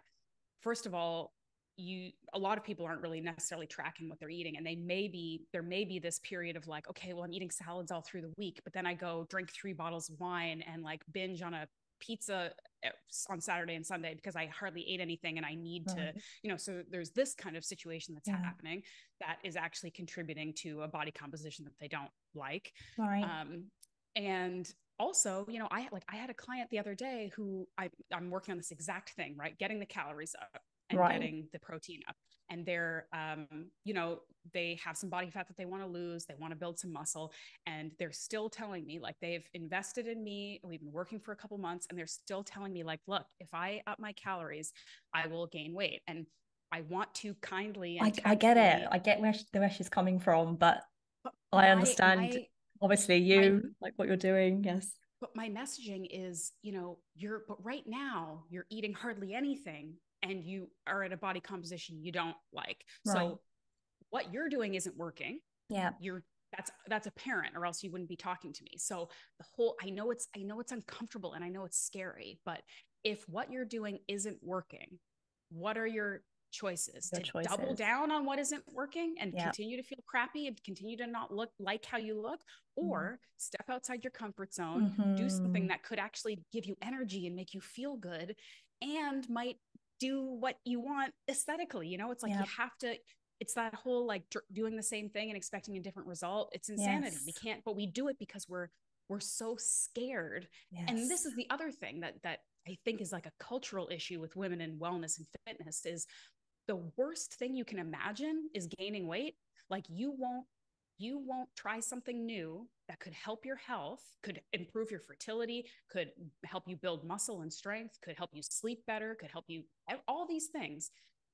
[SPEAKER 1] First of all, a lot of people aren't really necessarily tracking what they're eating, and there may be this period of like, okay, well, I'm eating salads all through the week, but then I go drink 3 bottles of wine and like binge on a pizza on Saturday and Sunday because I hardly ate anything and I need to, so there's this kind of situation that's happening that is actually contributing to a body composition that they don't like. And also, I had a client the other day who I'm working on this exact thing, right? Getting the calories up and getting the protein up. And they're, they have some body fat that they want to lose. They want to build some muscle. And they're still telling me, like, they've invested in me. We've been working for a couple months, and they're still telling me, like, look, if I up my calories, I will gain weight. And I want to kindly and
[SPEAKER 2] I get it. I get where she's coming from, but I understand, obviously, like what you're doing. Yes.
[SPEAKER 1] But my messaging is, but right now you're eating hardly anything, and you are at a body composition you don't like. So what you're doing isn't working. That's apparent, or else you wouldn't be talking to me. So I know it's uncomfortable, and I know it's scary, but if what you're doing isn't working, what are your choices? Double down on what isn't working and continue to feel crappy and continue to not look like how you look, or step outside your comfort zone, do something that could actually give you energy and make you feel good and might do what you want aesthetically. It's like you have to, it's that whole like doing the same thing and expecting a different result. It's insanity. We can't, but we do it because we're so scared. And this is the other thing that I think is like a cultural issue with women in wellness and fitness is the worst thing you can imagine is gaining weight. Like you won't try something new that could help your health, could improve your fertility, could help you build muscle and strength, could help you sleep better, could help you all these things,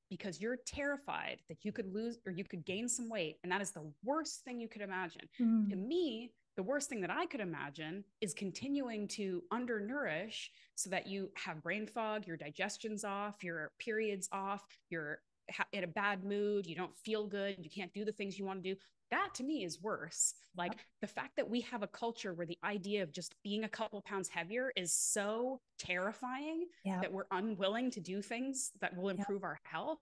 [SPEAKER 1] because you're terrified that you could lose or you could gain some weight. And that is the worst thing you could imagine. To me, the worst thing that I could imagine is continuing to undernourish so that you have brain fog, your digestion's off, your period's off, you're in a bad mood, you don't feel good, you can't do the things you want to do. that to me is worse. Like the fact that we have a culture where the idea of just being a couple pounds heavier is so terrifying that we're unwilling to do things that will improve our health.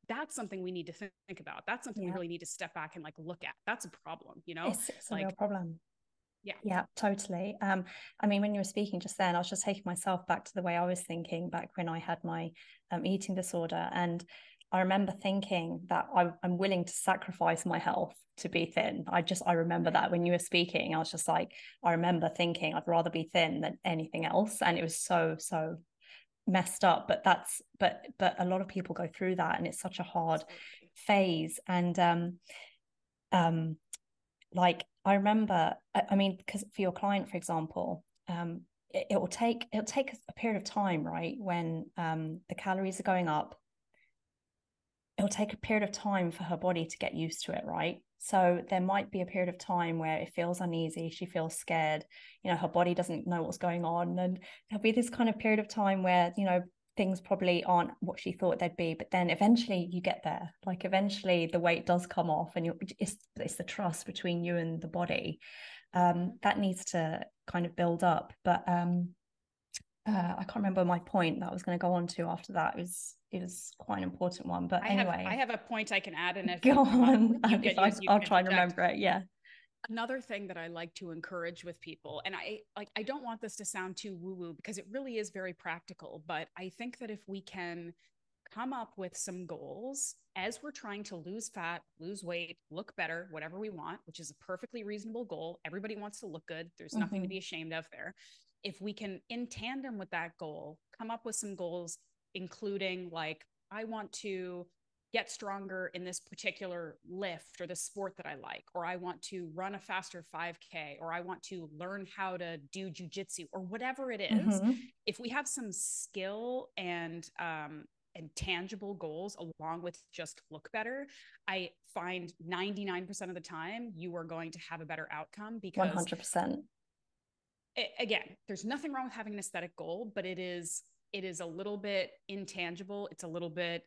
[SPEAKER 1] That's something we need to think about. That's something we really need to step back and like look at. That's a problem, you know?
[SPEAKER 2] It's a real problem.
[SPEAKER 1] Yeah,
[SPEAKER 2] totally. I mean, when you were speaking just then, I was just taking myself back to the way I was thinking back when I had my eating disorder. And I remember thinking that I'm willing to sacrifice my health to be thin. I remember that when you were speaking, I was just like, I remember thinking I'd rather be thin than anything else. And it was so messed up. But a lot of people go through that, and it's such a hard phase. And like I remember, I mean, because for your client, for example, it'll take a period of time, right? When the calories are going up, it'll take a period of time for her body to get used to it, right? So there might be a period of time where it feels uneasy, she feels scared, you know, her body doesn't know what's going on. And there'll be this kind of period of time where, you know, things probably aren't what she thought they'd be, but then eventually you get there. Like eventually the weight does come off, and it's the trust between you and the body that needs to kind of build up. But I can't remember my point that I was going to go on to after that. It was quite an important one, but anyway.
[SPEAKER 1] I have a point I can add, and if
[SPEAKER 2] go on, I'll try and remember it. Yeah.
[SPEAKER 1] Another thing that I like to encourage with people, and I don't want this to sound too woo-woo because it really is very practical, but I think that if we can come up with some goals as we're trying to lose fat, lose weight, look better, whatever we want, which is a perfectly reasonable goal. Everybody wants to look good. There's nothing to be ashamed of there. If we can, in tandem with that goal, come up with some goals, including like, I want to get stronger in this particular lift or the sport that I like, or I want to run a faster 5K, or I want to learn how to do jujitsu, or whatever it is. If we have some skill and tangible goals along with just look better, I find 99% of the time you are going to have a better outcome, because
[SPEAKER 2] 100%.
[SPEAKER 1] Again, there's nothing wrong with having an aesthetic goal, but it is a little bit intangible. It's a little bit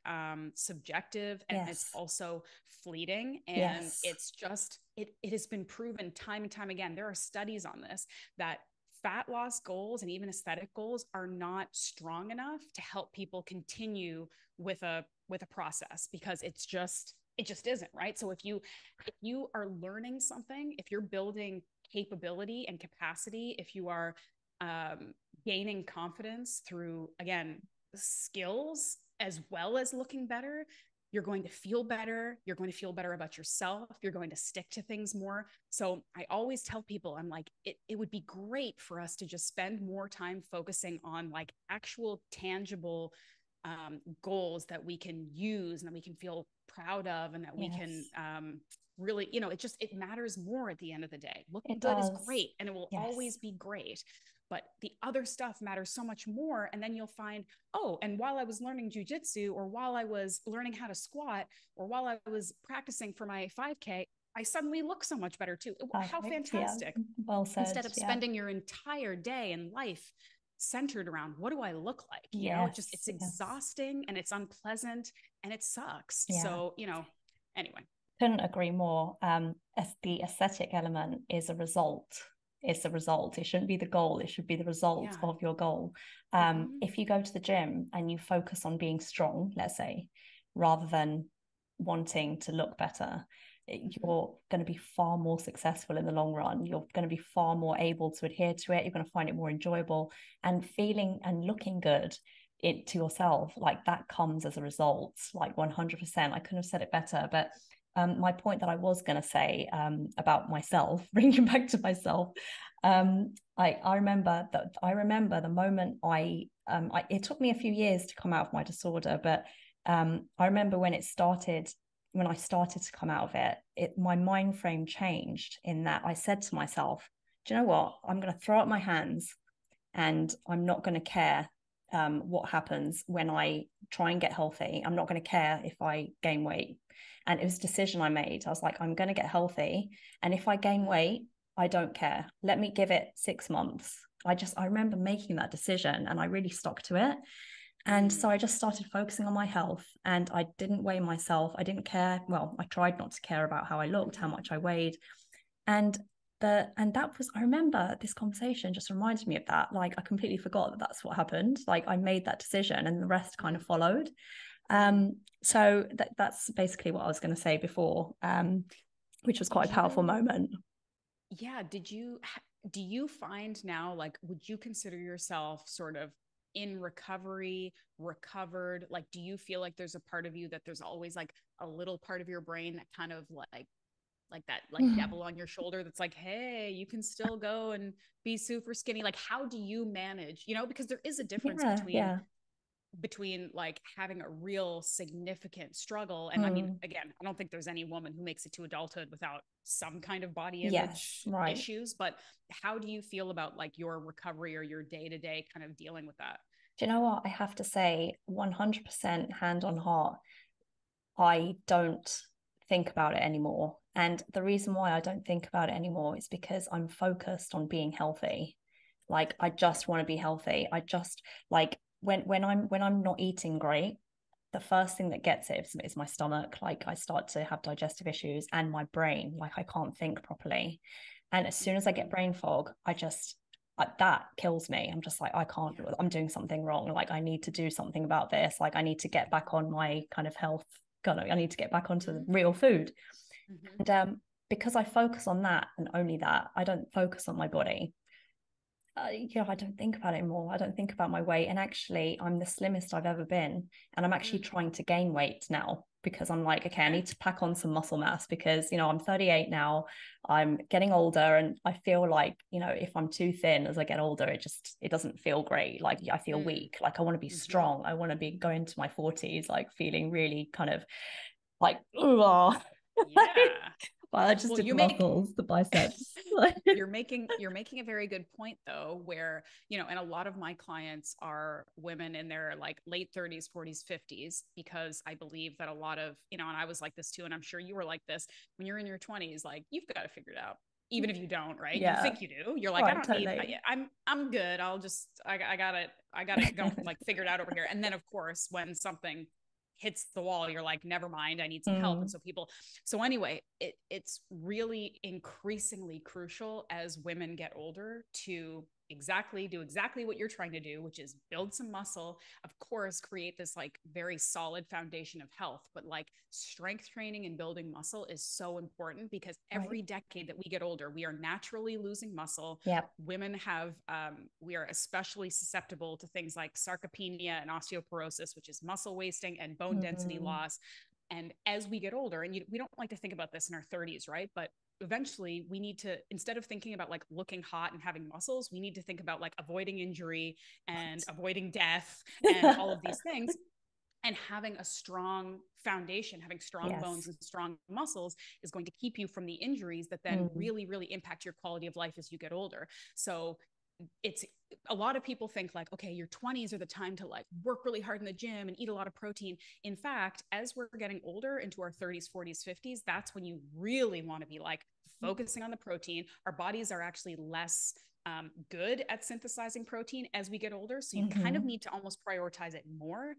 [SPEAKER 1] subjective, and it's also fleeting. And it's just, it has been proven time and time again. There are studies on this, that fat loss goals and even aesthetic goals are not strong enough to help people continue with a process, because it just isn't, right? So if you are learning something, if you're building capability and capacity, if you are gaining confidence through, again, skills as well as looking better, you're going to feel better. You're going to feel better about yourself. You're going to stick to things more. So I always tell people, I'm like, it would be great for us to just spend more time focusing on like actual tangible goals that we can use and that we can feel proud of, and that we can really, you know, it matters more at the end of the day. Looking good is great, and it will always be great, but the other stuff matters so much more. And then you'll find, oh, and while I was learning jujitsu, or while I was learning how to squat, or while I was practicing for my 5K, I suddenly look so much better too. How fantastic.
[SPEAKER 2] Well said.
[SPEAKER 1] Instead of spending your entire day and life centered around, what do I look like? You know, it's exhausting, and it's unpleasant, and it sucks. So, you know, anyway.
[SPEAKER 2] Couldn't agree more. The aesthetic element is a result. It's a result. It shouldn't be the goal. It should be the result of your goal. If you go to the gym and you focus on being strong, let's say, rather than wanting to look better, you're going to be far more successful in the long run. You're going to be far more able to adhere to it. You're going to find it more enjoyable, and feeling and looking good to yourself, like that comes as a result, like 100%. I couldn't have said it better. But my point that I was going to say about myself, bringing back to myself, I remember the moment it took me a few years to come out of my disorder, but I remember when I started to come out of it, my mind frame changed, in that I said to myself, do you know what? I'm going to throw up my hands, and I'm not going to care what happens when I try and get healthy. I'm not going to care if I gain weight. And it was a decision I made. I was like, I'm going to get healthy, and if I gain weight, I don't care. Let me give it 6 months. I remember making that decision, and I really stuck to it. And so I just started focusing on my health, and I didn't weigh myself. I didn't care. Well, I tried not to care about how I looked, how much I weighed. And that was, I remember this conversation just reminded me of that. Like, I completely forgot that that's what happened. Like, I made that decision and the rest kind of followed. So that's basically what I was going to say before, which was quite a powerful moment.
[SPEAKER 1] Yeah. Do you find now, like, would you consider yourself sort of in recovery, recovered? Like, do you feel like there's a part of you that there's always like a little part of your brain that kind of like that, like devil on your shoulder that's like, hey, you can still go and be super skinny? Like, how do you manage, because there is a difference between like having a real significant struggle. And I mean, again, I don't think there's any woman who makes it to adulthood without some kind of body image issues, but how do you feel about like your recovery or your day-to-day kind of dealing with that?
[SPEAKER 2] Do you know what? I have to say 100% hand on heart, I don't think about it anymore. And the reason why I don't think about it anymore is because I'm focused on being healthy. Like, I just want to be healthy. I just like when I'm not eating great, the first thing that gets it is my stomach. Like, I start to have digestive issues, and my brain, like, I can't think properly. And as soon as I get brain fog, that kills me. I'm just like, I can't, I'm doing something wrong. Like, I need to do something about this. Like, I need to get back on my kind of health. I need to get back onto the real food. And because I focus on that and only that, I don't focus on my body. I don't think about it anymore. I don't think about my weight. And actually, I'm the slimmest I've ever been. And I'm actually trying to gain weight now, because I'm like, okay, I need to pack on some muscle mass, because, I'm 38 now, I'm getting older, and I feel like, if I'm too thin as I get older, it doesn't feel great. Like, I feel weak. Like, I want to be strong. I want to be going to my 40s, like feeling really kind of like, ooh,
[SPEAKER 1] yeah.
[SPEAKER 2] Well, I just did the muscles, the biceps.
[SPEAKER 1] you're making a very good point, though, where, and a lot of my clients are women in their like late 30s, 40s, 50s, because I believe that a lot of, and I was like this too, and I'm sure you were like this when you're in your 20s, like, you've got to figure it out. Even if you don't, right?
[SPEAKER 2] Yeah.
[SPEAKER 1] You think you do. You're like, I don't need, I'm good. I got it going, like, figured out over here. And then of course, when something hits the wall, you're like, never mind, I need some help. And so anyway, it's really increasingly crucial as women get older to do exactly what you're trying to do, which is build some muscle, of course, create this like very solid foundation of health. But like, strength training and building muscle is so important, because every decade that we get older, we are naturally losing muscle. Women have, we are especially susceptible to things like sarcopenia and osteoporosis, which is muscle wasting and bone density loss. And as we get older, and we don't like to think about this in our 30s, right? But eventually we need to, instead of thinking about like looking hot and having muscles, we need to think about like avoiding injury and avoiding death and all of these things. And having a strong foundation, having strong bones and strong muscles is going to keep you from the injuries that then really, really impact your quality of life as you get older. So it's, a lot of people think like, okay, your 20s are the time to like work really hard in the gym and eat a lot of protein. In fact, as we're getting older into our 30s, 40s, 50s, that's when you really want to be like focusing on the protein. Our bodies are actually less good at synthesizing protein as we get older. So you kind of need to almost prioritize it more,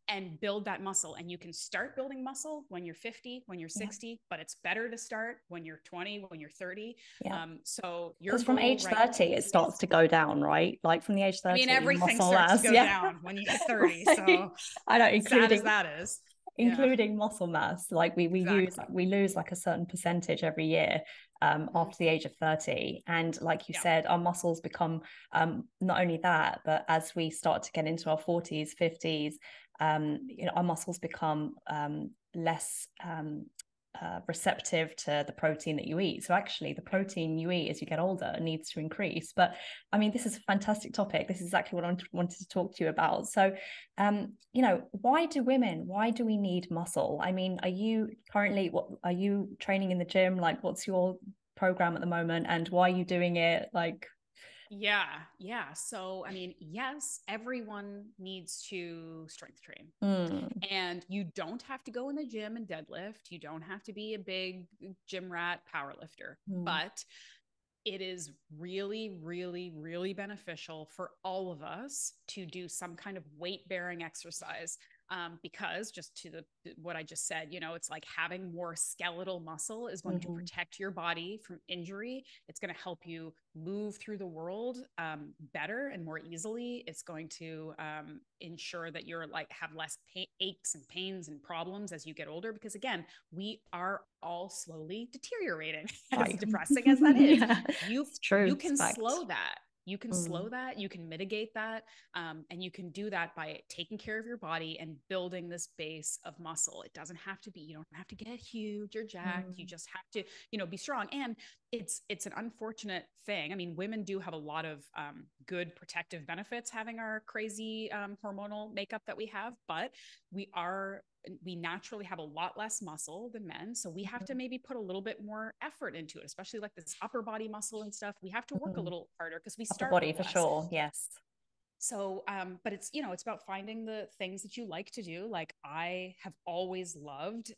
[SPEAKER 1] and build that muscle. And you can start building muscle when you're 50, when you're 60, but it's better to start when you're 20, when you're 30. So because
[SPEAKER 2] from age 30, it starts to go down, right? Like from the age 30,
[SPEAKER 1] I mean, everything starts to go down when you hit 30. So
[SPEAKER 2] I know,
[SPEAKER 1] sad as that is.
[SPEAKER 2] Including muscle mass, like we lose like a certain percentage every year after the age of 30. And like you said, our muscles become not only that, but as we start to get into our 40s, 50s, our muscles become less receptive to the protein that you eat. So actually the protein you eat as you get older needs to increase. But I mean, this is a fantastic topic. This is exactly what I wanted to talk to you about. So why do we need muscle? I mean, are you training in the gym? Like, what's your program at the moment, and why are you doing it? Like,
[SPEAKER 1] yeah. So, I mean, yes, everyone needs to strength train. And you don't have to go in the gym and deadlift. You don't have to be a big gym rat power lifter. But it is really, really, really beneficial for all of us to do some kind of weight bearing exercise. Because just to what I just said, you know, it's like having more skeletal muscle is going to protect your body from injury. It's going to help you move through the world better and more easily. It's going to ensure that you're like have less aches and pains and problems as you get older, because again, we are all slowly deteriorating. As depressing as that is, you can slow that. You can slow that, you can mitigate that, and you can do that by taking care of your body and building this base of muscle. It doesn't have to be, you don't have to get huge or jacked. You just have to, you know, be strong. And it's an unfortunate thing. I mean, women do have a lot of good protective benefits having our crazy hormonal makeup that we have, but we naturally have a lot less muscle than men. So we have to maybe put a little bit more effort into it, especially like this upper body muscle and stuff. We have to work a little harder because we start
[SPEAKER 2] upper body for sure. Yes.
[SPEAKER 1] So, but it's, you know, it's about finding the things that you like to do. Like I have always loved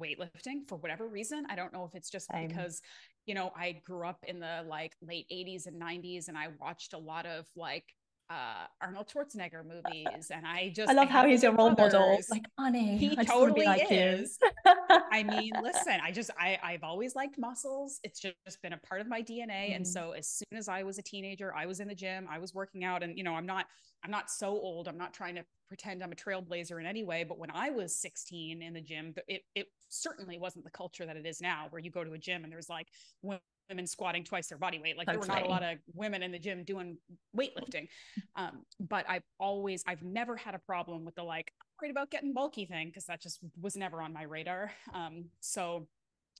[SPEAKER 1] weightlifting for whatever reason. I don't know if it's just because, you know, I grew up in the like late 80s and 90s and I watched a lot of like Arnold Schwarzenegger movies, and I love
[SPEAKER 2] how he's your role model. Like, honey,
[SPEAKER 1] he totally like is. I mean, listen, I've always liked muscles. It's just been a part of my DNA. And so as soon as I was a teenager, I was in the gym, I was working out, and you know, I'm not so old. I'm not trying to pretend I'm a trailblazer in any way, but when I was 16 in the gym, it certainly wasn't the culture that it is now, where you go to a gym and there's like women squatting twice their body weight. Like there were not a lot of women in the gym doing weightlifting. But I've never had a problem with the like, I'm worried about getting bulky thing, because that just was never on my radar. So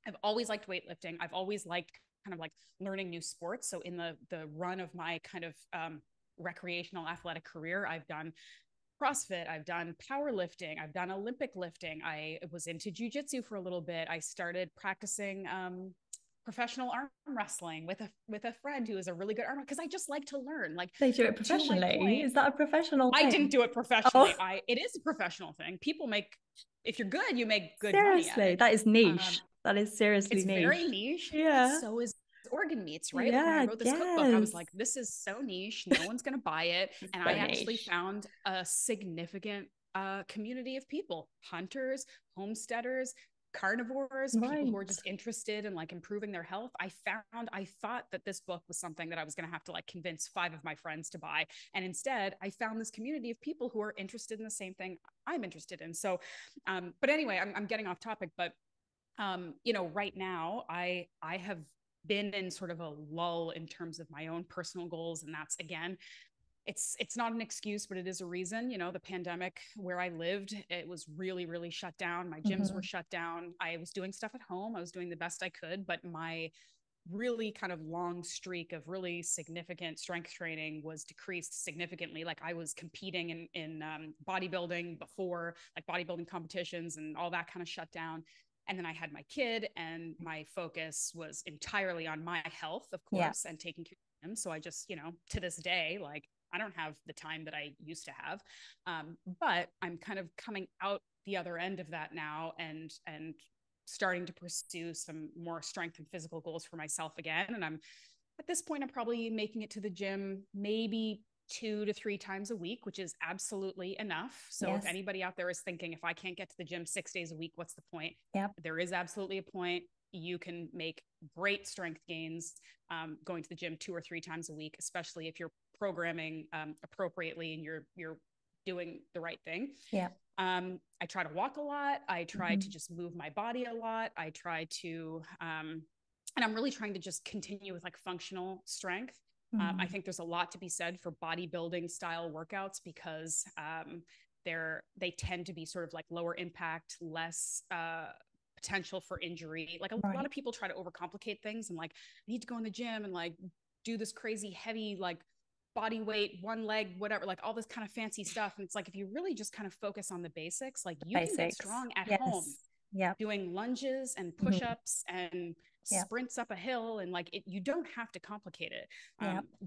[SPEAKER 1] I've always liked weightlifting. I've always liked kind of like learning new sports. So in the run of my kind of recreational athletic career, I've done CrossFit, I've done powerlifting, I've done Olympic lifting. I was into jujitsu for a little bit. I started practicing professional arm wrestling with a friend who is a really good arm, because I just like to learn. Like
[SPEAKER 2] they do it professionally. Is that a professional thing?
[SPEAKER 1] I didn't do it professionally. It is a professional thing. People make, if you're good, you make good money at it.
[SPEAKER 2] That is niche. That is seriously
[SPEAKER 1] it's
[SPEAKER 2] niche.
[SPEAKER 1] Very niche.
[SPEAKER 2] Yeah.
[SPEAKER 1] So is organ meats, right? Like when I wrote this cookbook, I was like, this is so niche, no one's gonna buy it. And so I actually found a significant community of people: hunters, homesteaders, carnivores, people who are just interested in like improving their health. I thought that this book was something that I was going to have to like convince 5 of my friends to buy, and instead I found this community of people who are interested in the same thing I'm interested in. So but anyway, I'm getting off topic, but you know, right now I have been in sort of a lull in terms of my own personal goals, and that's, again, it's not an excuse, but it is a reason. You know, the pandemic where I lived, it was really, really shut down. My gyms were shut down. I was doing stuff at home. I was doing the best I could, but my really kind of long streak of really significant strength training was decreased significantly. Like I was competing in bodybuilding before, like bodybuilding competitions and all that kind of shut down. And then I had my kid, and my focus was entirely on my health, of course, and taking care of him. So I just, you know, to this day, like I don't have the time that I used to have. But I'm kind of coming out the other end of that now, and starting to pursue some more strength and physical goals for myself again. And I'm at this point, I'm probably making it to the gym maybe 2 to 3 times a week, which is absolutely enough. So if anybody out there is thinking, if I can't get to the gym 6 days a week, what's the point? There is absolutely a point. You can make great strength gains going to the gym 2 or 3 times a week, especially if you're programming appropriately and you're doing the right thing. I try to walk a lot. I try to just move my body a lot. I try to and I'm really trying to just continue with like functional strength. I think there's a lot to be said for bodybuilding style workouts, because they tend to be sort of like lower impact, less potential for injury. Like a lot of people try to overcomplicate things and like, I need to go in the gym and like do this crazy heavy like body weight, one leg, whatever, like all this kind of fancy stuff. And it's like, if you really just kind of focus on the basics, like you can get strong at home doing lunges and push-ups and sprints up a hill, and like you don't have to complicate it.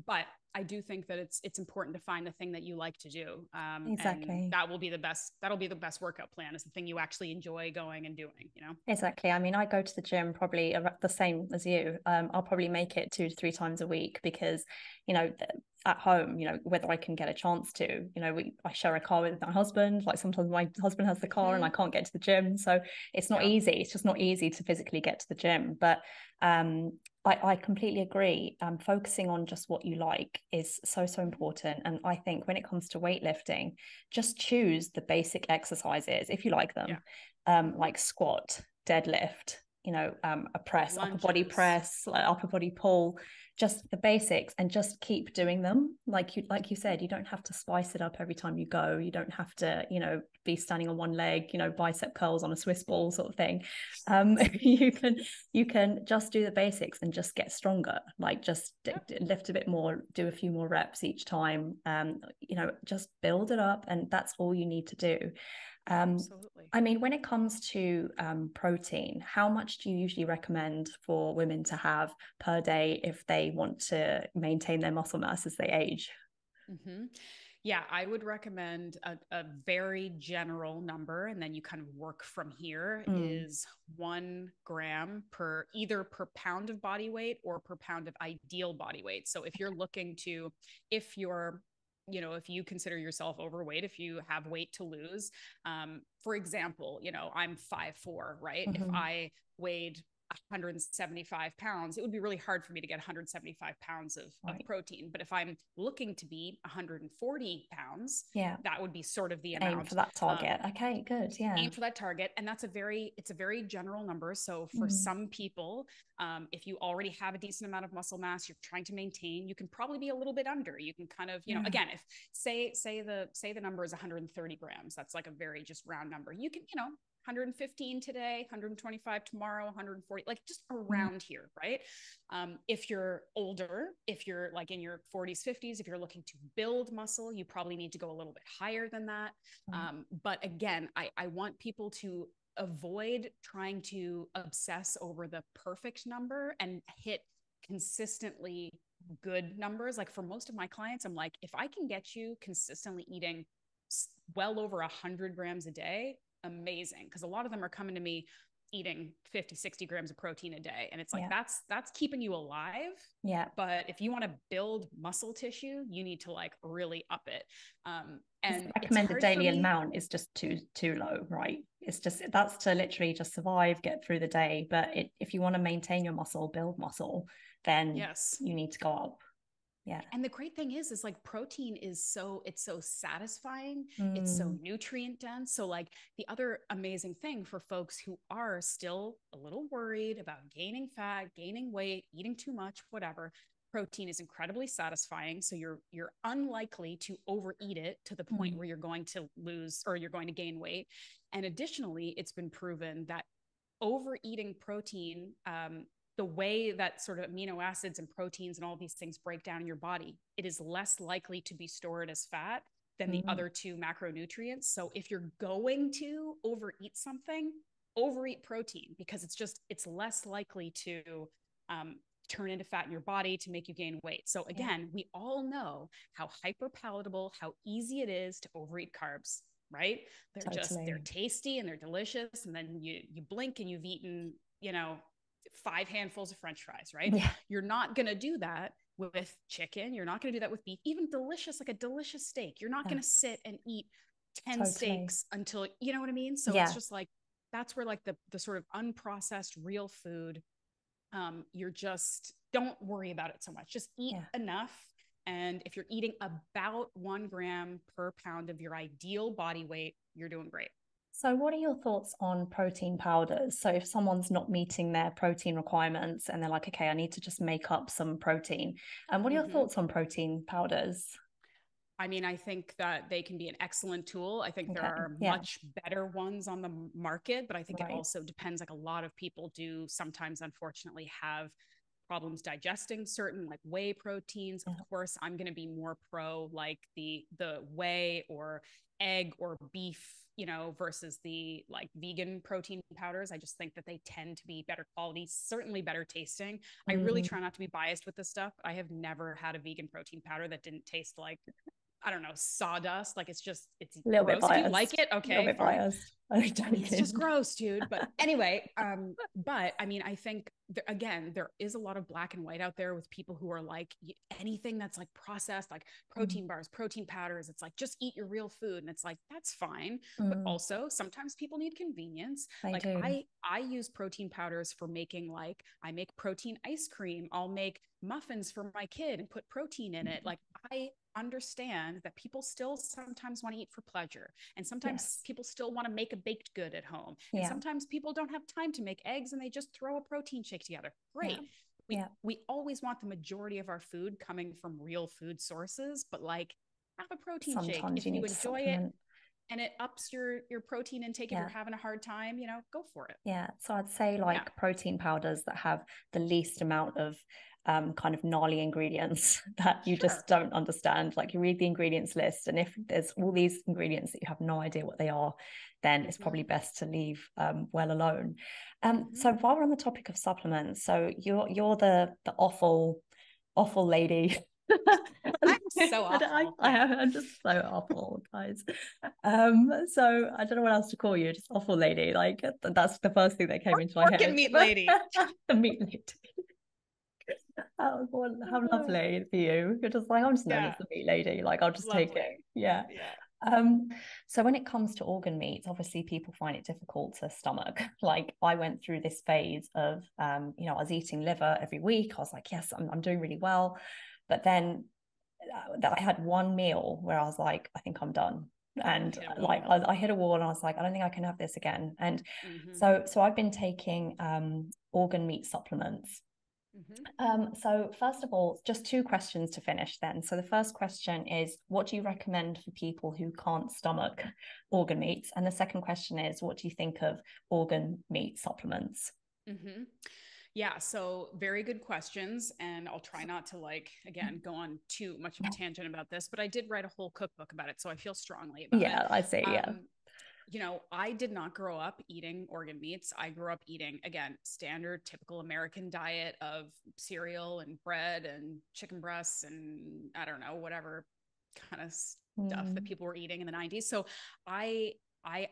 [SPEAKER 1] But I do think that it's important to find the thing that you like to do.
[SPEAKER 2] Exactly.
[SPEAKER 1] And that'll be the best workout plan, is the thing you actually enjoy going and doing, you know?
[SPEAKER 2] Exactly. I mean, I go to the gym probably the same as you. I'll probably make it 2 to 3 times a week because, you know, at home, you know, whether I can get a chance to, you know, I share a car with my husband. Like sometimes my husband has the car and I can't get to the gym. So it's not easy. It's just not easy to physically get to the gym. But I completely agree. Focusing on just what you like is so important. And I think when it comes to weightlifting, just choose the basic exercises if you like them, like squat, deadlift, you know, a press, lunges, upper body press, like upper body pull, just the basics, and just keep doing them. Like you said, you don't have to spice it up every time you go. You don't have to, you know, be standing on one leg, you know, bicep curls on a Swiss ball sort of thing. You can just do the basics and just get stronger. Like just lift a bit more, do a few more reps each time. You know, just build it up, and that's all you need to do.
[SPEAKER 1] Absolutely.
[SPEAKER 2] I mean, when it comes to protein, how much do you usually recommend for women to have per day if they want to maintain their muscle mass as they age?
[SPEAKER 1] Yeah, I would recommend a very general number, and then you kind of work from here, is 1 gram per pound of body weight or per pound of ideal body weight. So if you're looking to, if you consider yourself overweight, if you have weight to lose, for example, you know, I'm 5'4", right? If I weighed 175 pounds, it would be really hard for me to get 175 pounds of protein. But if I'm looking to be 140 pounds, that would be sort of the amount.
[SPEAKER 2] Aim for that target. Okay, good. Yeah.
[SPEAKER 1] Aim for that target. And it's a very general number. So for some people, if you already have a decent amount of muscle mass, you're trying to maintain, you can probably be a little bit under. You can kind of, you know, again, if say the number is 130 grams, that's like a very just round number. You can, you know, 115 today, 125 tomorrow, 140, like just around here, right? If you're older, if you're like in your 40s, 50s, if you're looking to build muscle, you probably need to go a little bit higher than that. But again, I want people to avoid trying to obsess over the perfect number and hit consistently good numbers. Like for most of my clients, I'm like, if I can get you consistently eating well over 100 grams a day, amazing. Because a lot of them are coming to me eating 50, 60 grams of protein a day. And it's like, that's keeping you alive.
[SPEAKER 2] Yeah.
[SPEAKER 1] But if you want to build muscle tissue, you need to like really up it. And
[SPEAKER 2] the recommended daily amount is just too low, right? It's just, that's to literally just survive, get through the day. But if you want to maintain your muscle, build muscle, then you need to go up. Yeah.
[SPEAKER 1] And the great thing is like protein is so satisfying. It's so nutrient dense. So like the other amazing thing for folks who are still a little worried about gaining fat, gaining weight, eating too much, whatever, protein is incredibly satisfying. So you're unlikely to overeat it to the point where you're going to lose or you're going to gain weight. And additionally, it's been proven that overeating protein, the way that sort of amino acids and proteins and all these things break down in your body, it is less likely to be stored as fat than the other two macronutrients. So if you're going to overeat something, overeat protein, because it's less likely to turn into fat in your body to make you gain weight. So again, we all know how hyper palatable, how easy it is to overeat carbs, right? They're tasty and they're delicious. And then you blink and you've eaten, you know, 5 handfuls of French fries, right?
[SPEAKER 2] Yeah.
[SPEAKER 1] You're not going to do that with chicken. You're not going to do that with beef, even like a delicious steak. You're not going to sit and eat 10 steaks until, you know what I mean? So it's just like, that's where like the sort of unprocessed real food, you're just, don't worry about it so much. Just eat enough. And if you're eating about 1 gram per pound of your ideal body weight, you're doing great.
[SPEAKER 2] So what are your thoughts on protein powders? So if someone's not meeting their protein requirements and they're like, okay, I need to just make up some protein. And what are your thoughts on protein powders?
[SPEAKER 1] I mean, I think that they can be an excellent tool. I think there are much better ones on the market, but I think it also depends. Like a lot of people do sometimes, unfortunately, have problems digesting certain like whey proteins. Of course, I'm going to be more pro like the whey or egg or beef, you know, versus the like vegan protein powders. I just think that they tend to be better quality, certainly better tasting. I really try not to be biased with this stuff. I have never had a vegan protein powder that didn't taste like, I don't know, sawdust. Like it's
[SPEAKER 2] a little bit
[SPEAKER 1] gross. If you
[SPEAKER 2] biased.
[SPEAKER 1] like it,
[SPEAKER 2] A little
[SPEAKER 1] okay,
[SPEAKER 2] bit
[SPEAKER 1] fine.
[SPEAKER 2] biased.
[SPEAKER 1] I mean, it's just gross, dude. But anyway, but I mean, I think again, there is a lot of black and white out there with people who are like anything that's like processed, like protein bars, protein powders. It's like just eat your real food, and it's like that's fine. But also sometimes people need convenience.
[SPEAKER 2] They
[SPEAKER 1] like
[SPEAKER 2] do.
[SPEAKER 1] I use protein powders for making, like I make protein ice cream. I'll make muffins for my kid and put protein in it. Like I understand that people still sometimes want to eat for pleasure, and sometimes people still want to make a baked good at home, and sometimes people don't have time to make eggs and they just throw a protein shake together. Great. We always want the majority of our food coming from real food sources, but like have a protein shake if you enjoy it and it ups your protein intake. If you're having a hard time, you know, go for it.
[SPEAKER 2] So I'd say like protein powders that have the least amount of kind of gnarly ingredients that you just don't understand. Like you read the ingredients list, and if there's all these ingredients that you have no idea what they are, then it's probably best to leave well alone. So while we're on the topic of supplements, so you're the Offal lady.
[SPEAKER 1] I'm so awful.
[SPEAKER 2] I'm just so awful, guys. So I don't know what else to call you, just Offal lady. Like that's the first thing that came into my head.
[SPEAKER 1] Meat lady.
[SPEAKER 2] The meat lady. How lovely for you. You're just like, I'm just known as the meat lady. Like I'll just take it. Yeah. So when it comes to organ meats, obviously people find it difficult to stomach. Like I went through this phase of you know, I was eating liver every week. I was like, yes, I'm doing really well. But then that I had one meal where I was like, I think I'm done. And like I hit a wall and I was like, I don't think I can have this again. And so I've been taking organ meat supplements. So first of all, just two questions to finish then. So the first question is, what do you recommend for people who can't stomach organ meats? And the second question is, what do you think of organ meat supplements?
[SPEAKER 1] Yeah, so very good questions. And I'll try not to, like, again, go on too much of a tangent about this, but I did write a whole cookbook about it. So I feel strongly about it.
[SPEAKER 2] Yeah, I see.
[SPEAKER 1] You know, I did not grow up eating organ meats. I grew up eating, again, standard, typical American diet of cereal and bread and chicken breasts and I don't know, whatever kind of stuff that people were eating in the 90s. So I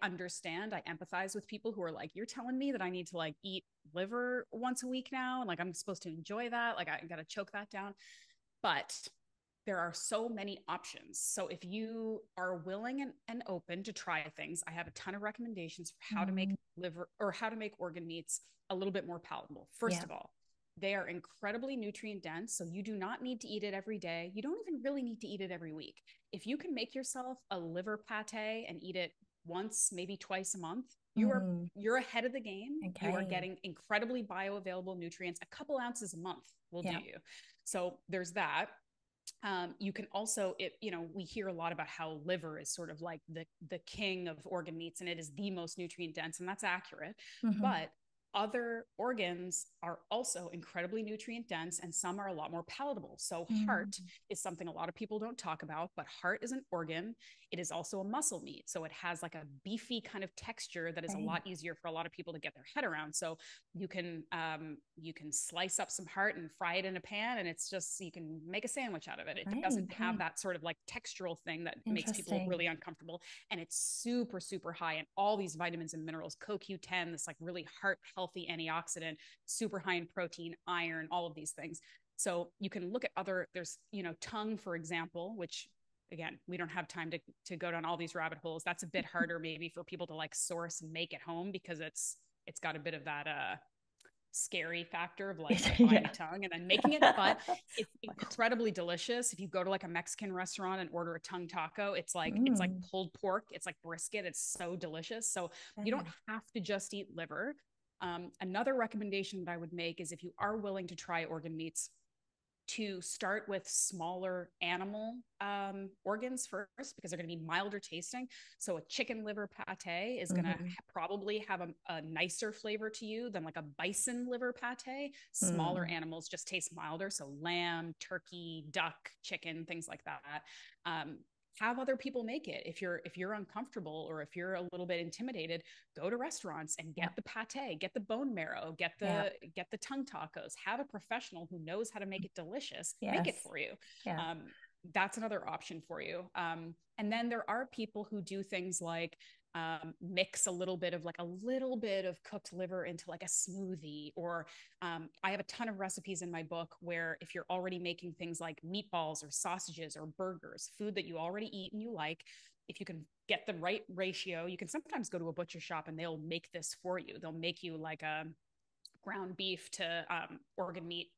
[SPEAKER 1] understand, I empathize with people who are like, you're telling me that I need to like eat liver once a week now, and like I'm supposed to enjoy that, like I gotta choke that down. But there are so many options. So if you are willing and open to try things, I have a ton of recommendations for how to make liver or how to make organ meats a little bit more palatable. First of all, they are incredibly nutrient dense. So you do not need to eat it every day. You don't even really need to eat it every week. If you can make yourself a liver pate and eat it once, maybe twice a month, you're ahead of the game. You are getting incredibly bioavailable nutrients. A couple ounces a month will do you. So there's that. You can also, you know, we hear a lot about how liver is sort of like the king of organ meats, and it is the most nutrient dense, and that's accurate. But other organs are also incredibly nutrient dense, and some are a lot more palatable. So heart is something a lot of people don't talk about, but heart is an organ. It is also a muscle meat. So it has like a beefy kind of texture that is a lot easier for a lot of people to get their head around. So you can slice up some heart and fry it in a pan, and it's just, you can make a sandwich out of it. It doesn't have that sort of like textural thing that makes people really uncomfortable. And it's super, super high in all these vitamins and minerals. CoQ10, this like really heart healthy antioxidant, super high in protein, iron, all of these things. So you can look at there's, you know, tongue, for example, which again, we don't have time to go down all these rabbit holes. That's a bit harder maybe for people to like source and make at home, because it's got a bit of that scary factor of like buying a tongue and then making it, but it's incredibly delicious. If you go to like a Mexican restaurant and order a tongue taco, it's like pulled pork, it's like brisket, it's so delicious. So you don't have to just eat liver. Another recommendation that I would make is, if you are willing to try organ meats, to start with smaller animal organs first, because they're going to be milder tasting. So a chicken liver pate is going to probably have a nicer flavor to you than like a bison liver pate. Smaller animals just taste milder. So lamb, turkey, duck, chicken, things like that. have other people make it. If you're uncomfortable, or if you're a little bit intimidated, go to restaurants and get the pate, get the bone marrow, get the tongue tacos. Have a professional who knows how to make it delicious, make it for you. That's another option for you. And then there are people who do things like mix a little bit of cooked liver into like a smoothie, or I have a ton of recipes in my book where if you're already making things like meatballs or sausages or burgers, food that you already eat and you like, if you can get the right ratio, you can sometimes go to a butcher shop and they'll make this for you. They'll make you like a ground beef to organ meat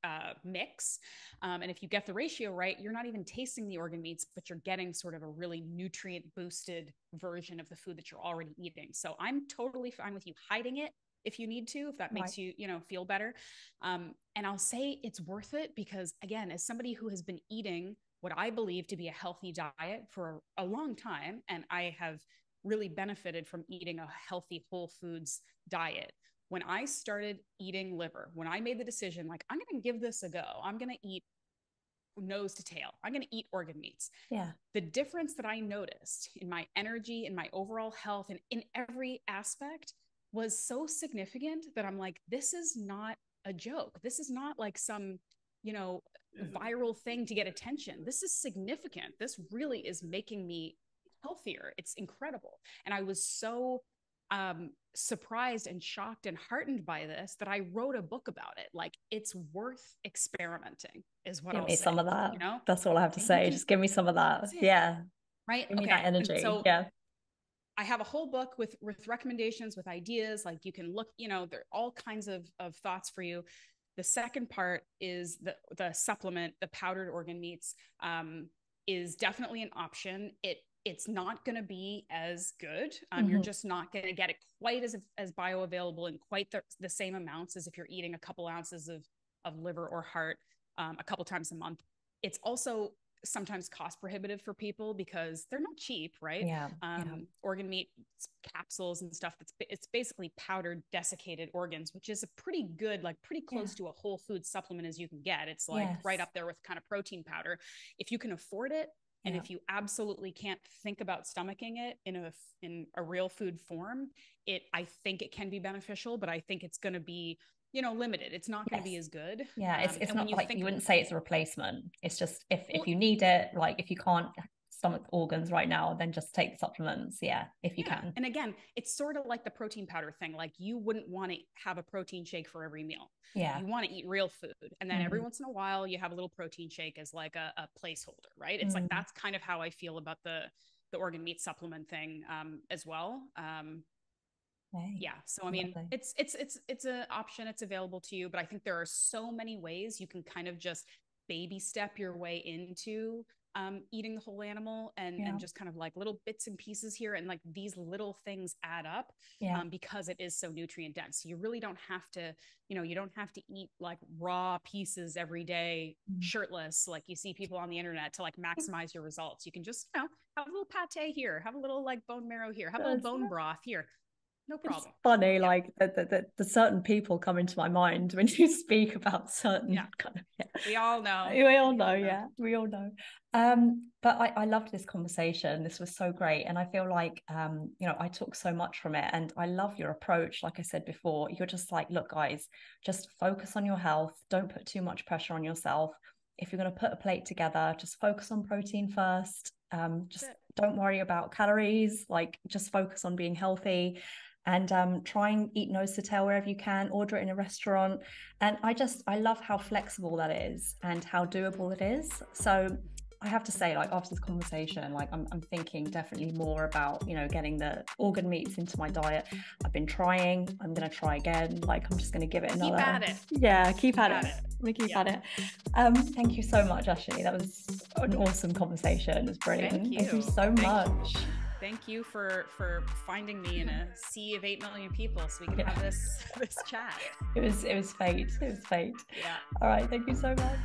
[SPEAKER 1] mix. And if you get the ratio right, you're not even tasting the organ meats, but you're getting sort of a really nutrient boosted version of the food that you're already eating. So I'm totally fine with you hiding it if you need to, if that makes you, feel better. And I'll say it's worth it because, again, as somebody who has been eating what I believe to be a healthy diet for a long time, and I have really benefited from eating a healthy whole foods diet. When I started eating liver, when I made the decision, like, I'm going to give this a go, I'm going to eat nose to tail, I'm going to eat organ meats. The difference that I noticed in my energy, in my overall health, and in every aspect was so significant that I'm like, this is not a joke. This is not like some, viral thing to get attention. This is significant. This really is making me healthier. It's incredible. And I was so surprised and shocked and heartened by this that I wrote a book about it. Like, it's worth experimenting is what I'll say.
[SPEAKER 2] Give me some of that. That's all I have to say. Just give me some of that. Yeah.
[SPEAKER 1] Right.
[SPEAKER 2] Give me that energy. And so
[SPEAKER 1] I have a whole book with recommendations, with ideas. Like, you can look, there are all kinds of thoughts for you. The second part is the supplement, the powdered organ meats, is definitely an option. It's not going to be as good. You're just not going to get it quite as bioavailable and quite the same amounts as if you're eating a couple ounces of liver or heart a couple times a month. It's also sometimes cost prohibitive for people because they're not cheap, right? Organ meat capsules and stuff, it's basically powdered desiccated organs, which is a pretty good, like pretty close to a whole food supplement as you can get. It's like right up there with kind of protein powder. If you can afford it, and if you absolutely can't think about stomaching it in a real food form, I think it can be beneficial, but I think it's going to be, limited. It's not going to be as good.
[SPEAKER 2] It's not like you wouldn't say it's a replacement. It's just if you need it, like if you can't stomach organs right now, then just take the supplements. If you can.
[SPEAKER 1] And again, it's sort of like the protein powder thing. Like, you wouldn't want to have a protein shake for every meal. You want to eat real food. And then every once in a while you have a little protein shake as like a placeholder, right? It's like, that's kind of how I feel about the organ meat supplement thing as well. So I mean, it's an option, it's available to you, but I think there are so many ways you can kind of just baby step your way into eating the whole animal and just kind of like little bits and pieces here, and like these little things add up because it is so nutrient dense. So you really don't have to, you don't have to eat like raw pieces every day shirtless like you see people on the internet to like maximize your results. You can just have a little pate here, have a little like bone marrow here, have a little bone broth here. No problem.
[SPEAKER 2] It's funny, like the certain people come into my mind when you speak about certain kind of.
[SPEAKER 1] We all know.
[SPEAKER 2] We all know. We all know. But I loved this conversation. This was so great, and I feel like I took so much from it, and I love your approach. Like I said before, you're just like, look, guys, just focus on your health. Don't put too much pressure on yourself. If you're going to put a plate together, just focus on protein first. Just don't worry about calories. Like, just focus on being healthy. And try and eat nose to tail wherever you can, order it in a restaurant. And I love how flexible that is and how doable it is. So I have to say, like, after this conversation, like I'm thinking definitely more about, getting the organ meats into my diet. I've been trying, I'm going to try again. Like, I'm just going to give it another.
[SPEAKER 1] Keep at it.
[SPEAKER 2] Yeah, keep at it. We keep at it. Thank you so much, Ashleigh. That was an awesome conveation. It was brilliant. Thank you so much.
[SPEAKER 1] Thank you for finding me in a sea of 8 million people so we can have this chat.
[SPEAKER 2] It was fate. It was fate.
[SPEAKER 1] Yeah.
[SPEAKER 2] All right. Thank you so much.